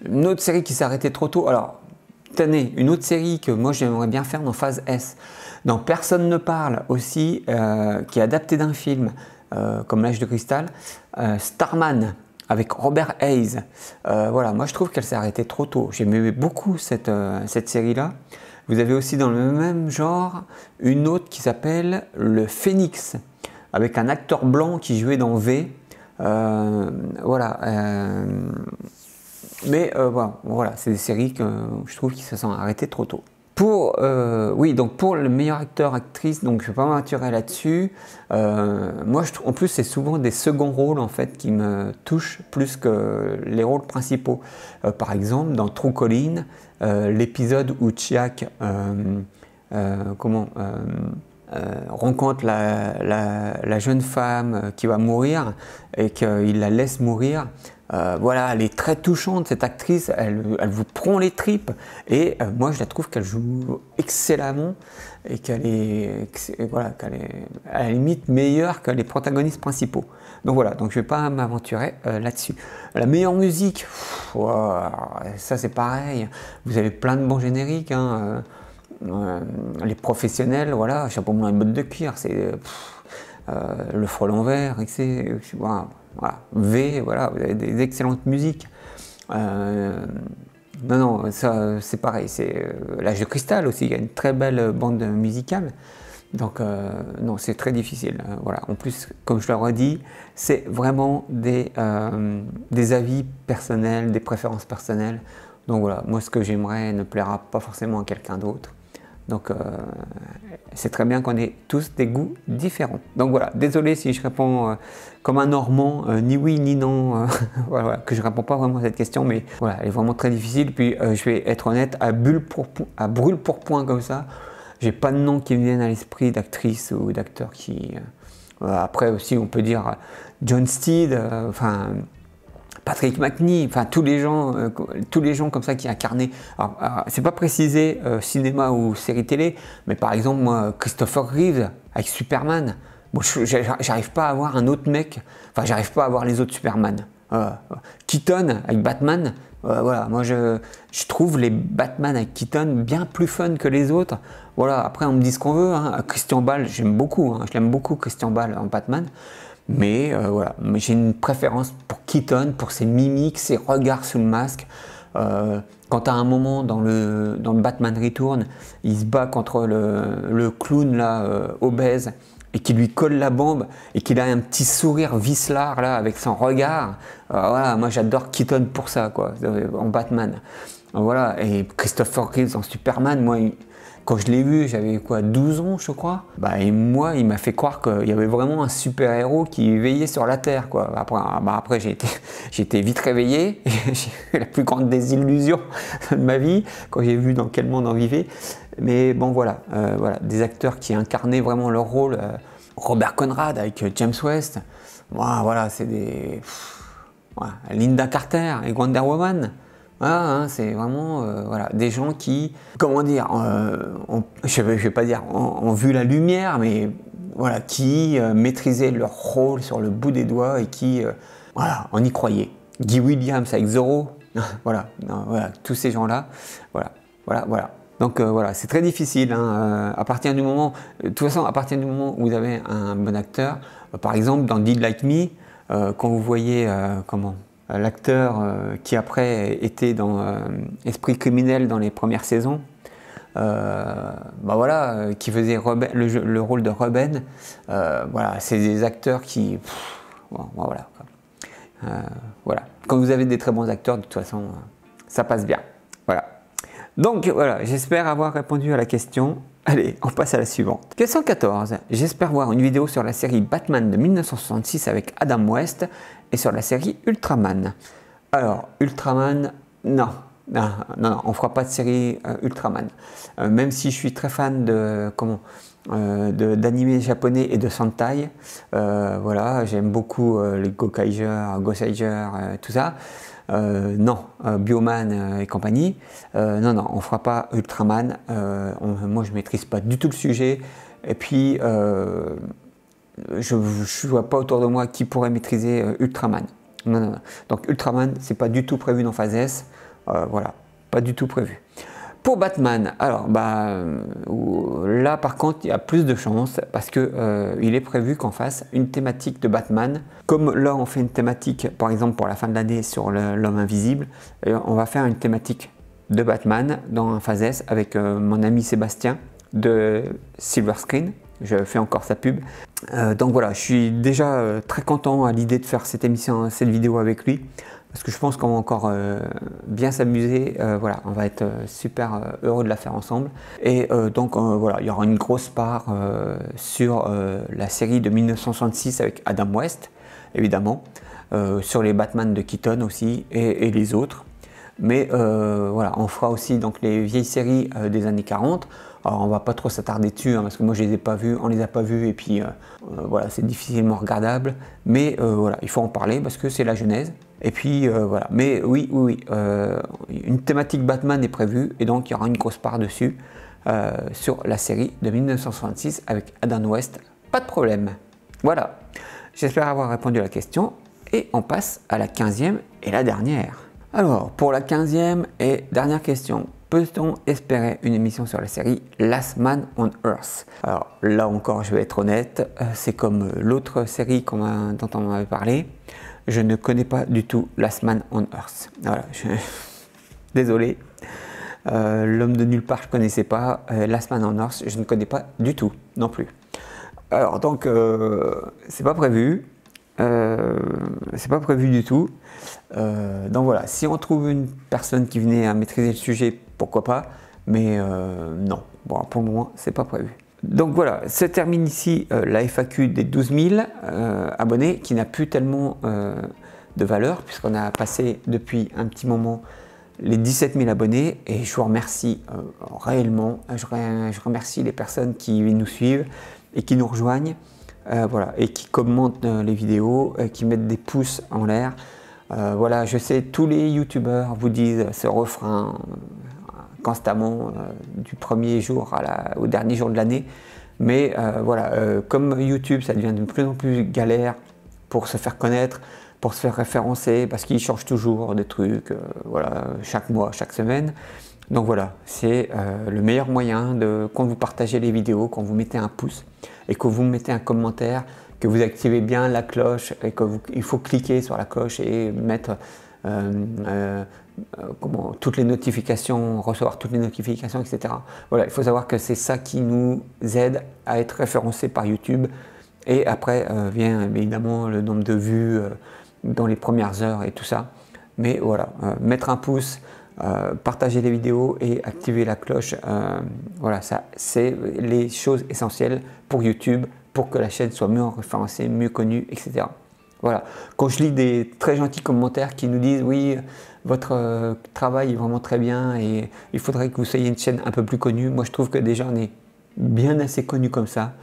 Une autre série qui s'est arrêtée trop tôt. Alors, tenez, une autre série que moi j'aimerais bien faire dans Phase S. Dans Personne ne parle aussi, qui est adapté d'un film comme L'Âge de Cristal, Starman avec Robert Hayes. Voilà, moi je trouve qu'elle s'est arrêtée trop tôt. J'aimais beaucoup cette série-là. Vous avez aussi dans le même genre une autre qui s'appelle Le Phénix, avec un acteur blanc qui jouait dans V. Voilà. Mais voilà, c'est des séries que je trouve qui se sont arrêtées trop tôt. Oui, donc pour le meilleur acteur, actrice, donc je ne vais pas m'aventurer là-dessus. Moi, en plus, c'est souvent des seconds rôles en fait qui me touchent plus que les rôles principaux. Par exemple, dans True Calling, l'épisode où Chiak rencontre la jeune femme qui va mourir et qu'il la laisse mourir. Voilà, elle est très touchante cette actrice, elle vous prend les tripes et moi je la trouve qu'elle joue excellemment et qu'elle est à la limite meilleure que les protagonistes principaux. Donc voilà, donc je ne vais pas m'aventurer là-dessus. La meilleure musique, ça c'est pareil, vous avez plein de bons génériques, hein, les professionnels, voilà, chapeau melon et bottes de cuir, c'est le frelon vert, voilà. V, voilà, vous avez des excellentes musiques. Non, ça c'est pareil, c'est l'âge de cristal aussi, il y a une très belle bande musicale. Donc non, c'est très difficile. Voilà. En plus, comme je leur ai dit, c'est vraiment des avis personnels, des préférences personnelles. Donc voilà, moi ce que j'aimerais ne plaira pas forcément à quelqu'un d'autre. Donc c'est très bien qu'on ait tous des goûts différents. Donc voilà, désolé si je réponds comme un Normand, ni oui ni non, voilà, que je ne réponds pas vraiment à cette question, mais voilà, elle est vraiment très difficile. Puis je vais être honnête, à brûle pour point comme ça, j'ai pas de nom qui me viennent à l'esprit d'actrice ou d'acteur qui... après aussi on peut dire John Steed, enfin... Patrick Macnee, enfin tous les gens comme ça qui incarnaient. C'est pas précisé cinéma ou série télé, mais par exemple moi Christopher Reeve avec Superman. Bon, j'arrive pas à avoir un autre mec. Enfin, j'arrive pas à avoir les autres Superman. Keaton avec Batman. Voilà, moi je trouve les Batman avec Keaton bien plus fun que les autres. Voilà, après on me dit ce qu'on veut. Hein. Christian Bale, j'aime beaucoup. Hein. Je l'aime beaucoup Christian Bale en Batman. Mais voilà, j'ai une préférence pour Keaton, pour ses mimiques, ses regards sous le masque. Quand à un moment dans le Batman Return, il se bat contre le clown là, obèse et qui lui colle la bombe et qu'il a un petit sourire vicelard là avec son regard. Voilà, moi j'adore Keaton pour ça quoi, en Batman. Voilà, et Christopher Reeves en Superman, moi quand je l'ai vu, j'avais quoi, 12 ans je crois. Et moi, il m'a fait croire qu'il y avait vraiment un super-héros qui veillait sur la Terre, quoi. Après j'ai été vite réveillé. J'ai eu la plus grande désillusion de ma vie quand j'ai vu dans quel monde on vivait. Mais bon, voilà, des acteurs qui incarnaient vraiment leur rôle. Robert Conrad avec James West. Voilà, c'est des... Linda Carter et Wonder Woman. Voilà, hein, c'est vraiment des gens qui, comment dire, je vais pas dire ont vu la lumière, mais voilà, qui maîtrisaient leur rôle sur le bout des doigts et qui, on y croyait. Guy Williams avec Zorro, voilà, tous ces gens-là, voilà. Donc voilà, c'est très difficile. Hein, à partir du moment, de toute façon, à partir du moment où vous avez un bon acteur, par exemple dans Dead Like Me, quand vous voyez l'acteur qui après était dans Esprit criminel dans les premières saisons, qui faisait le rôle de Ruben, c'est des acteurs qui... voilà. Quand vous avez des très bons acteurs, de toute façon, ça passe bien. Voilà. Donc voilà, j'espère avoir répondu à la question. Allez, on passe à la suivante. Question 14. J'espère voir une vidéo sur la série Batman de 1966 avec Adam West et sur la série Ultraman. Alors, Ultraman, non, on fera pas de série Ultraman. Même si je suis très fan d'animés japonais et de Sentai, voilà, j'aime beaucoup les Gokaiger, tout ça. Non, Bioman et compagnie, non, on fera pas Ultraman. Moi, je maîtrise pas du tout le sujet. Et puis, je ne vois pas autour de moi qui pourrait maîtriser Ultraman. Non. Donc Ultraman, c'est pas du tout prévu dans Phase S. Voilà, pas du tout prévu. Pour Batman, alors là par contre il y a plus de chances parce que il est prévu qu'on fasse une thématique de Batman. Comme là on fait une thématique par exemple pour la fin de l'année sur l'homme invisible, on va faire une thématique de Batman dans un Phase S avec mon ami Sébastien de Silver Screen. Je fais encore sa pub. Donc voilà, je suis déjà très content à l'idée de faire cette vidéo avec lui. parce que je pense qu'on va encore bien s'amuser. Voilà, on va être super heureux de la faire ensemble. Et donc voilà, il y aura une grosse part sur la série de 1966 avec Adam West, évidemment, sur les Batman de Keaton aussi et les autres. Mais voilà, on fera aussi donc les vieilles séries des années 40. Alors on va pas trop s'attarder dessus parce que moi je les ai pas vues, on les a pas vues et puis voilà, c'est difficilement regardable. Mais voilà, il faut en parler parce que c'est la genèse. Et puis voilà, mais oui, une thématique Batman est prévue et donc il y aura une grosse part dessus sur la série de 1966 avec Adam West. Pas de problème. Voilà, j'espère avoir répondu à la question et on passe à la 15e et la dernière. Alors, pour la 15e et dernière question, peut-on espérer une émission sur la série Last Man on Earth? Alors là encore, je vais être honnête, c'est comme l'autre série dont on m'avait parlé. Je ne connais pas du tout Last Man on Earth. Voilà, désolé. L'homme de nulle part, je ne connaissais pas. Last Man on Earth, je ne connais pas du tout non plus. Alors donc, c'est pas prévu. C'est pas prévu du tout. Donc voilà, si on trouve une personne qui venait à maîtriser le sujet, pourquoi pas, mais non, bon, pour le moment, c'est pas prévu. Donc voilà, se termine ici la FAQ des 12 000 abonnés, qui n'a plus tellement de valeur, puisqu'on a passé depuis un petit moment les 17 000 abonnés, et je vous remercie réellement, je remercie les personnes qui nous suivent et qui nous rejoignent. Voilà, et qui commentent les vidéos, qui mettent des pouces en l'air. Voilà, je sais, tous les youtubeurs vous disent ce refrain constamment du premier jour au dernier jour de l'année. Mais voilà, comme YouTube, ça devient de plus en plus galère pour se faire connaître, pour se faire référencer, parce qu'ils changent toujours des trucs, voilà, chaque mois, chaque semaine. Donc voilà, c'est le meilleur moyen quand vous partagez les vidéos, quand vous mettez un pouce et que vous mettez un commentaire, que vous activez bien la cloche et qu'il faut cliquer sur la cloche et mettre toutes les notifications, recevoir toutes les notifications, etc. Voilà, il faut savoir que c'est ça qui nous aide à être référencés par YouTube. Et après vient évidemment le nombre de vues dans les premières heures et tout ça. Mais voilà, mettre un pouce, partager les vidéos et activer la cloche, voilà, ça c'est les choses essentielles pour YouTube, pour que la chaîne soit mieux référencée, mieux connue, etc. Voilà. Quand je lis des très gentils commentaires qui nous disent oui, votre travail est vraiment très bien et il faudrait que vous soyez une chaîne un peu plus connue, moi je trouve que déjà on est bien assez connu comme ça.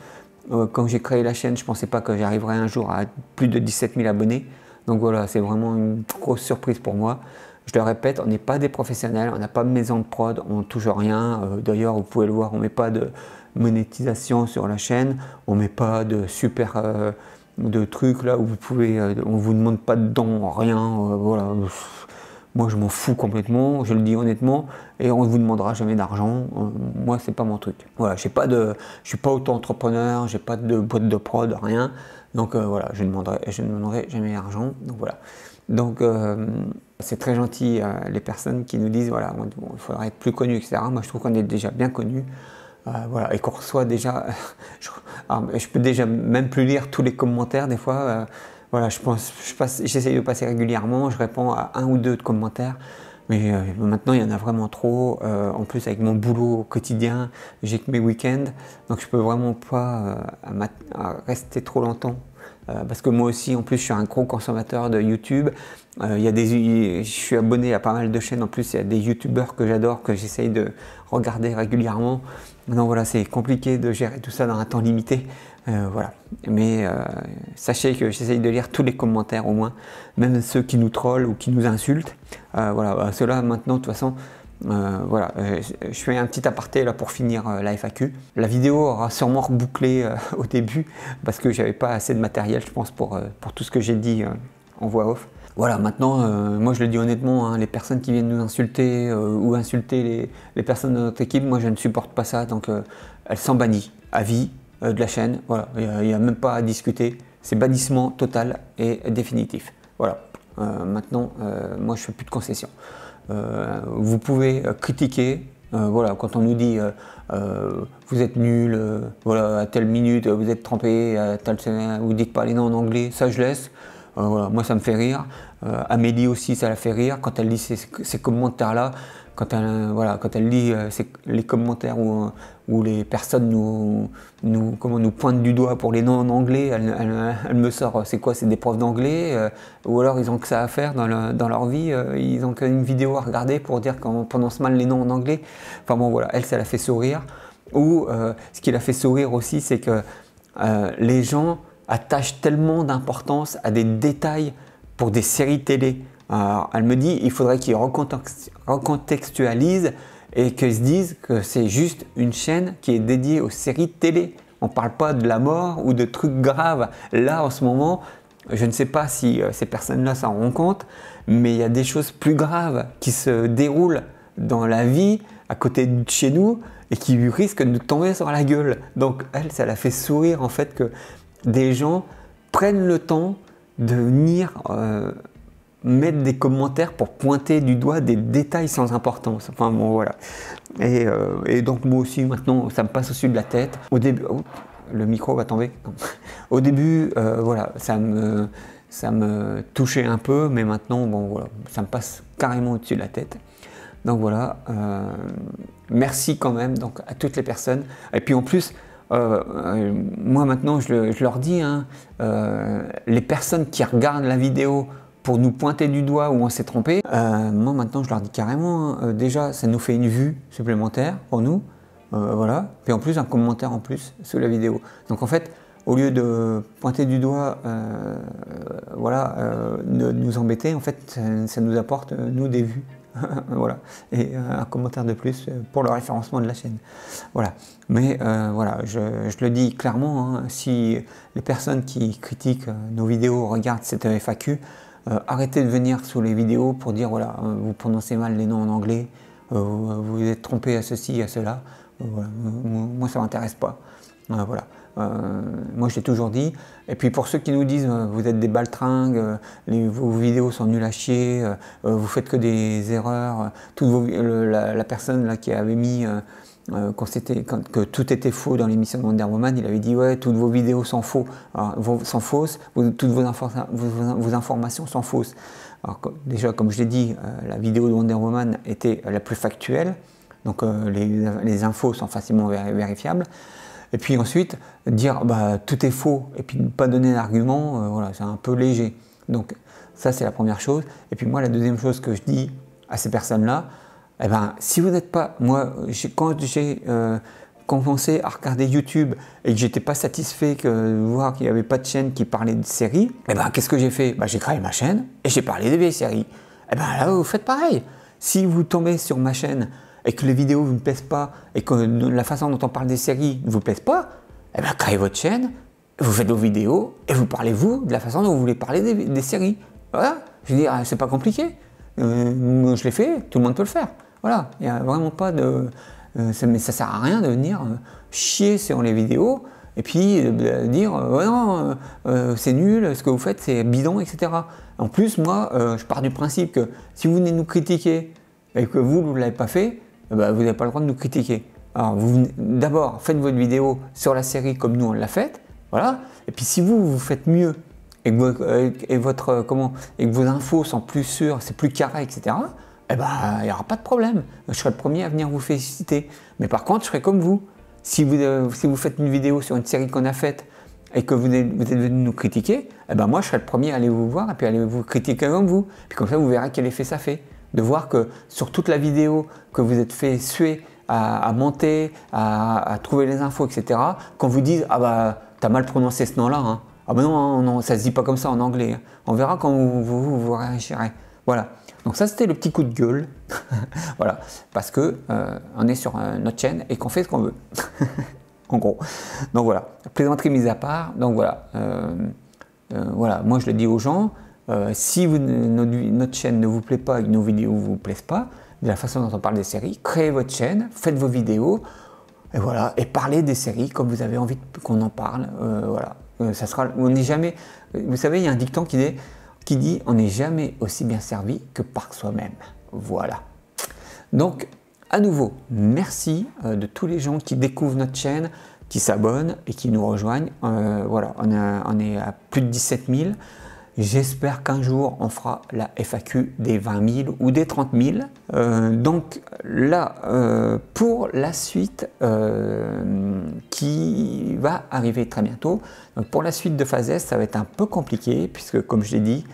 Quand j'ai créé la chaîne, je ne pensais pas que j'arriverais un jour à plus de 17 000 abonnés. Donc voilà, c'est vraiment une grosse surprise pour moi. Je le répète, on n'est pas des professionnels, on n'a pas de maison de prod, on ne touche rien. D'ailleurs, vous pouvez le voir, on ne met pas de monétisation sur la chaîne, on ne met pas de super de trucs là où vous pouvez, on ne vous demande pas de dons, rien. Voilà. Moi, je m'en fous complètement, je le dis honnêtement, et on ne vous demandera jamais d'argent. Moi, c'est pas mon truc. Voilà, je suis pas auto-entrepreneur, j'ai pas de boîte de prod, rien. Donc voilà, je ne demanderai jamais d'argent. Donc voilà. Donc c'est très gentil les personnes qui nous disent voilà, il faudrait être plus connu, etc. Moi, je trouve qu'on est déjà bien connu. Voilà, et qu'on reçoit déjà. Je peux déjà même plus lire tous les commentaires des fois. Voilà, j'essaye de passer régulièrement, je réponds à un ou deux commentaires, mais maintenant il y en a vraiment trop. En plus avec mon boulot quotidien, j'ai que mes week-ends, donc je peux vraiment pas rester trop longtemps. Parce que moi aussi, en plus, je suis un gros consommateur de YouTube. Je suis abonné à pas mal de chaînes. En plus, il y a des YouTubeurs que j'adore, que j'essaye de regarder régulièrement. Donc voilà, c'est compliqué de gérer tout ça dans un temps limité. Voilà. Mais sachez que j'essaye de lire tous les commentaires au moins, même ceux qui nous trollent ou qui nous insultent. Voilà, ceux-là maintenant, de toute façon, voilà, je fais un petit aparté là pour finir la FAQ. La vidéo aura sûrement rebouclé au début parce que j'avais pas assez de matériel, je pense, pour tout ce que j'ai dit en voix off. Voilà, maintenant, moi je le dis honnêtement, hein, les personnes qui viennent nous insulter ou insulter les personnes de notre équipe, moi je ne supporte pas ça, donc elles sont bannies à vie de la chaîne. Voilà, il n'y a même pas à discuter, c'est bannissement total et définitif. Voilà, maintenant, moi je fais plus de concessions. Vous pouvez critiquer, voilà, quand on nous dit vous êtes nul, voilà, à telle minute vous êtes trompé, vous dites pas les noms en anglais, ça je laisse. Voilà, moi ça me fait rire. Amélie aussi, ça la fait rire quand elle lit ces commentaires-là. Quand elle lit les commentaires où les personnes nous pointent du doigt pour les noms en anglais, elle me sort, c'est quoi, c'est des profs d'anglais, ou alors ils ont que ça à faire dans leur vie, ils ont qu'une vidéo à regarder pour dire qu'on prononce mal les noms en anglais. Enfin bon voilà, elle, ça la fait sourire. Ou ce qui la fait sourire aussi, c'est que les gens attachent tellement d'importance à des détails pour des séries télé. Alors, elle me dit il faudrait qu'ils recontextualisent et qu'ils se disent que c'est juste une chaîne qui est dédiée aux séries télé. On ne parle pas de la mort ou de trucs graves. Là, en ce moment, je ne sais pas si ces personnes-là s'en rendent compte, mais il y a des choses plus graves qui se déroulent dans la vie à côté de chez nous et qui risquent de tomber sur la gueule. Donc elle, ça la fait sourire en fait que des gens prennent le temps de venir mettre des commentaires pour pointer du doigt des détails sans importance. Enfin bon voilà. Et donc moi aussi maintenant ça me passe au-dessus de la tête. Au début, oh, le micro va tomber. Au début voilà, ça me touchait un peu, mais maintenant bon voilà, ça me passe carrément au-dessus de la tête. Donc voilà, merci quand même donc, à toutes les personnes. Et puis en plus, moi maintenant je leur dis, hein, les personnes qui regardent la vidéo pour nous pointer du doigt où on s'est trompé, moi maintenant je leur dis carrément, hein, déjà ça nous fait une vue supplémentaire pour nous, voilà, puis en plus un commentaire en plus sous la vidéo. Donc en fait, au lieu de pointer du doigt, voilà, nous embêter, en fait ça nous apporte nous des vues. Voilà, et un commentaire de plus pour le référencement de la chaîne. Voilà, mais voilà, je le dis clairement, hein, si les personnes qui critiquent nos vidéos regardent cette FAQ, arrêtez de venir sous les vidéos pour dire voilà, vous prononcez mal les noms en anglais, vous êtes trompé à ceci, à cela. Voilà, moi ça m'intéresse pas. Voilà. Moi je l'ai toujours dit. Et puis pour ceux qui nous disent vous êtes des baltringues, vos vidéos sont nulles à chier, vous faites que des erreurs, la personne là qui avait mis que tout était faux dans l'émission de Wonder Woman, il avait dit ouais, toutes vos vidéos sont fausses, toutes vos informations sont fausses. Alors, déjà comme je l'ai dit, la vidéo de Wonder Woman était la plus factuelle, donc les infos sont facilement vérifiables. Et puis ensuite, dire bah, tout est faux et puis ne pas donner d'argument, voilà, c'est un peu léger. Donc ça c'est la première chose. Et puis moi la deuxième chose que je dis à ces personnes-là, eh ben, si vous n'êtes pas, moi quand j'ai commencé à regarder YouTube et que j'étais pas satisfait de voir qu'il n'y avait pas de chaîne qui parlait de séries, eh ben, qu'est-ce que j'ai fait? Bah, j'ai créé ma chaîne et j'ai parlé des vieilles séries. Eh ben, là vous faites pareil. Si vous tombez sur ma chaîne et que les vidéos ne vous plaisent pas, et que la façon dont on parle des séries ne vous plaise pas, eh bien créez votre chaîne, vous faites vos vidéos, et vous parlez vous de la façon dont vous voulez parler des séries. Voilà, je veux dire, c'est pas compliqué. Je l'ai fait, tout le monde peut le faire. Voilà, il n'y a vraiment pas de... mais ça sert à rien de venir chier sur les vidéos, et puis dire, non, c'est nul, ce que vous faites c'est bidon, etc. En plus, moi, je pars du principe que si vous venez nous critiquer, et que vous ne l'avez pas fait, bah, vous n'avez pas le droit de nous critiquer. Alors, d'abord, faites votre vidéo sur la série comme nous on l'a faite, voilà. Et puis, si vous faites mieux et que vos infos sont plus sûres, c'est plus carré, etc., eh ben, il n'y aura pas de problème. Je serai le premier à venir vous féliciter. Mais par contre, je serai comme vous. Si vous faites une vidéo sur une série qu'on a faite et que vous êtes venu nous critiquer, eh ben, moi, je serai le premier à aller vous voir et puis aller vous critiquer comme vous. Puis comme ça, vous verrez quel effet ça fait. De voir que sur toute la vidéo que vous êtes fait suer à monter, à trouver les infos, etc., qu'on vous dise « Ah bah, t'as mal prononcé ce nom-là, hein. Ah bah non, non, ça se dit pas comme ça en anglais. Hein. » On verra quand vous réagirez. Voilà. Donc ça, c'était le petit coup de gueule. Voilà. Parce que on est sur notre chaîne et qu'on fait ce qu'on veut. En gros. Donc voilà. Plaisanterie mise à part. Donc voilà. Voilà. Moi, je le dis aux gens. Si notre chaîne ne vous plaît pas et que nos vidéos ne vous plaisent pas, de la façon dont on parle des séries, créez votre chaîne, faites vos vidéos, et voilà, et parlez des séries comme vous avez envie qu'on en parle. Voilà, ça sera, on n'est jamais. Vous savez, il y a un dicton qui dit on n'est jamais aussi bien servi que par soi-même. Voilà. Donc, à nouveau, merci de tous les gens qui découvrent notre chaîne, qui s'abonnent et qui nous rejoignent. Voilà, on est à plus de 17 000. J'espère qu'un jour on fera la FAQ des 20 000 ou des 30 000. Donc là, pour la suite qui va arriver très bientôt, donc pour la suite de Phase S, ça va être un peu compliqué puisque comme je l'ai dit,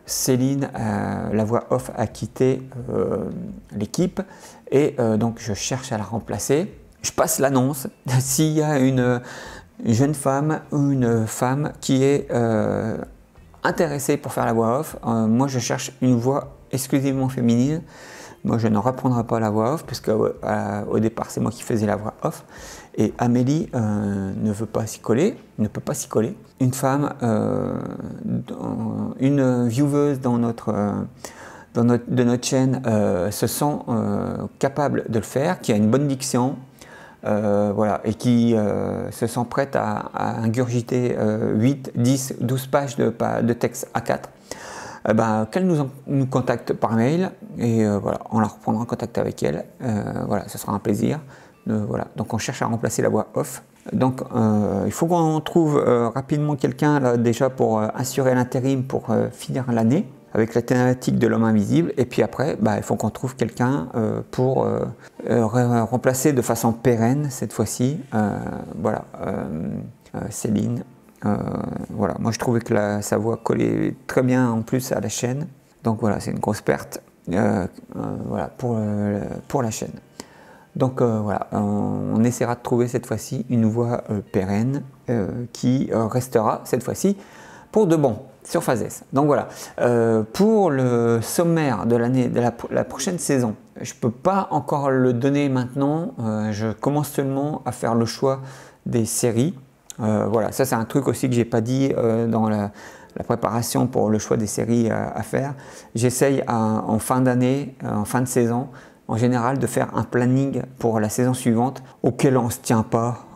Céline, la voix off, a quitté l'équipe et donc je cherche à la remplacer. Je passe l'annonce. S'il y a une jeune femme ou une femme qui est intéressée pour faire la voix off, moi je cherche une voix exclusivement féminine. Moi je ne reprendrai pas la voix off puisque au départ c'est moi qui faisais la voix off et Amélie ne veut pas s'y coller, ne peut pas s'y coller. Une femme, une vieweuse de notre chaîne se sent capable de le faire, qui a une bonne diction, voilà, et qui se sent prête à ingurgiter 8, 10, 12 pages de texte A4, qu'elle nous contacte par mail et voilà, on la reprendra en contact avec elle. Voilà, ce sera un plaisir. Voilà. Donc on cherche à remplacer la voix off. Donc il faut qu'on trouve rapidement quelqu'un déjà pour assurer l'intérim pour finir l'année avec la thématique de l'homme invisible, et puis après il faut qu'on trouve quelqu'un pour remplacer de façon pérenne cette fois-ci voilà, Céline. Voilà. Moi je trouvais que sa voix collait très bien en plus à la chaîne, donc voilà, c'est une grosse perte voilà, pour la chaîne. Donc voilà, on essaiera de trouver cette fois-ci une voix pérenne qui restera cette fois-ci pour de bon sur Phase S. Donc voilà, pour le sommaire de l'année, de la prochaine saison, je ne peux pas encore le donner maintenant, je commence seulement à faire le choix des séries. Voilà, ça c'est un truc aussi que j'ai pas dit dans la préparation pour le choix des séries à faire. J'essaye en fin d'année, en fin de saison, en général de faire un planning pour la saison suivante auquel on ne se tient pas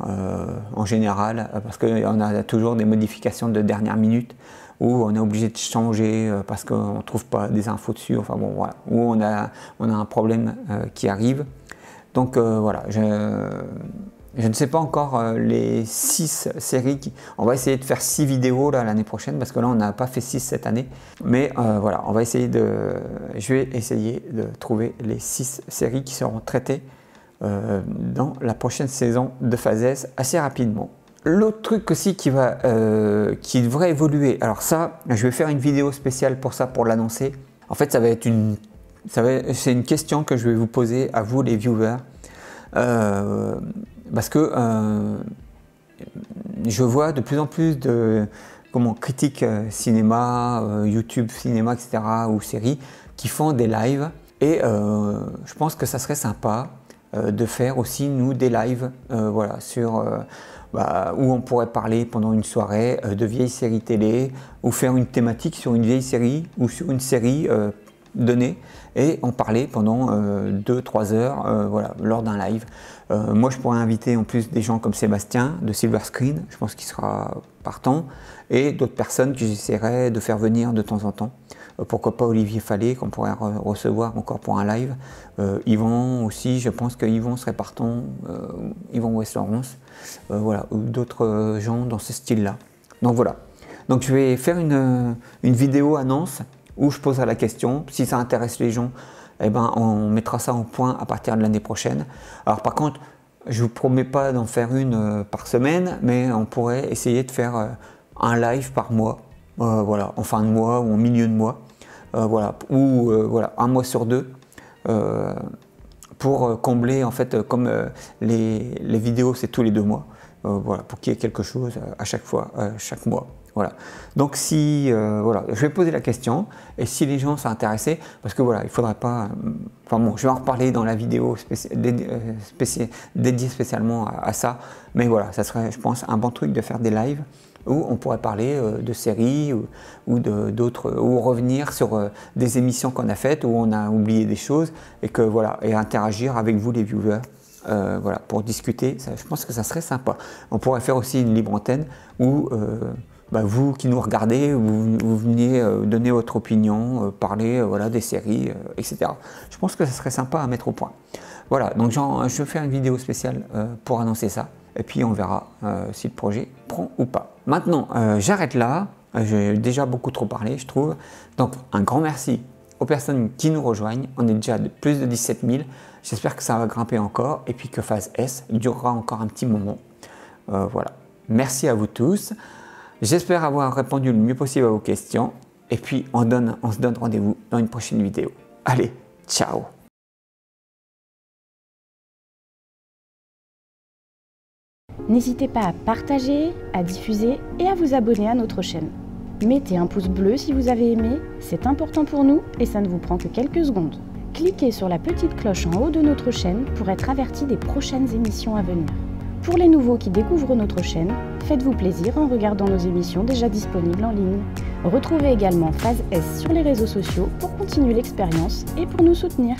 en général parce qu'on a toujours des modifications de dernière minute où on est obligé de changer parce qu'on ne trouve pas des infos dessus, enfin bon voilà, où on a un problème qui arrive. Donc voilà, je ne sais pas encore les 6 séries. On va essayer de faire 6 vidéos l'année prochaine parce que là on n'a pas fait 6 cette année. Mais voilà, on va essayer je vais essayer de trouver les 6 séries qui seront traitées dans la prochaine saison de Phase S assez rapidement. L'autre truc aussi qui devrait évoluer, alors ça, je vais faire une vidéo spéciale pour ça, pour l'annoncer. En fait, c'est une question que je vais vous poser à vous les viewers. Parce que je vois de plus en plus de critiques cinéma, YouTube cinéma, etc. ou séries qui font des lives et je pense que ça serait sympa de faire aussi nous des lives voilà, sur, où on pourrait parler pendant une soirée de vieilles séries télé ou faire une thématique sur une vieille série ou sur une série donnée et en parler pendant 2-3 heures voilà, lors d'un live. Moi je pourrais inviter en plus des gens comme Sébastien de Silver Screen, je pense qu'il sera partant, et d'autres personnes que j'essaierai de faire venir de temps en temps. Pourquoi pas Olivier Fallet qu'on pourrait recevoir encore pour un live. Yvon aussi, je pense que Yvon serait partant, Yvon West-Laurence, voilà, ou d'autres gens dans ce style-là. Donc voilà. Donc je vais faire une vidéo annonce où je poserai la question. Si ça intéresse les gens, eh ben, on mettra ça en point à partir de l'année prochaine. Alors par contre, je ne vous promets pas d'en faire une par semaine, mais on pourrait essayer de faire un live par mois, voilà, en fin de mois ou en milieu de mois, voilà, ou voilà, un mois sur 2, pour combler en fait, comme les vidéos c'est tous les 2 mois, voilà, pour qu'il y ait quelque chose à chaque fois, chaque mois. Voilà. Donc si voilà, je vais poser la question et si les gens sont intéressés, parce que voilà, il faudrait pas. Enfin bon, je vais en reparler dans la vidéo dédiée spécialement à ça. Mais voilà, ça serait, je pense, un bon truc de faire des lives où on pourrait parler de séries ou d'autres, ou revenir sur des émissions qu'on a faites où on a oublié des choses et que voilà, et interagir avec vous les viewers. Voilà, pour discuter, ça, je pense que ça serait sympa. On pourrait faire aussi une libre antenne où vous qui nous regardez, vous veniez donner votre opinion, parler voilà, des séries, etc. Je pense que ça serait sympa à mettre au point. Voilà, donc je vais faire une vidéo spéciale pour annoncer ça, et puis on verra si le projet prend ou pas. Maintenant, j'arrête là. J'ai déjà beaucoup trop parlé, je trouve. Donc, un grand merci aux personnes qui nous rejoignent. On est déjà de plus de 17 000. J'espère que ça va grimper encore et puis que phase S durera encore un petit moment. Voilà. Merci à vous tous. J'espère avoir répondu le mieux possible à vos questions. Et puis, on se donne rendez-vous dans une prochaine vidéo. Allez, ciao! N'hésitez pas à partager, à diffuser et à vous abonner à notre chaîne. Mettez un pouce bleu si vous avez aimé, c'est important pour nous et ça ne vous prend que quelques secondes. Cliquez sur la petite cloche en haut de notre chaîne pour être averti des prochaines émissions à venir. Pour les nouveaux qui découvrent notre chaîne, faites-vous plaisir en regardant nos émissions déjà disponibles en ligne. Retrouvez également Phase S sur les réseaux sociaux pour continuer l'expérience et pour nous soutenir.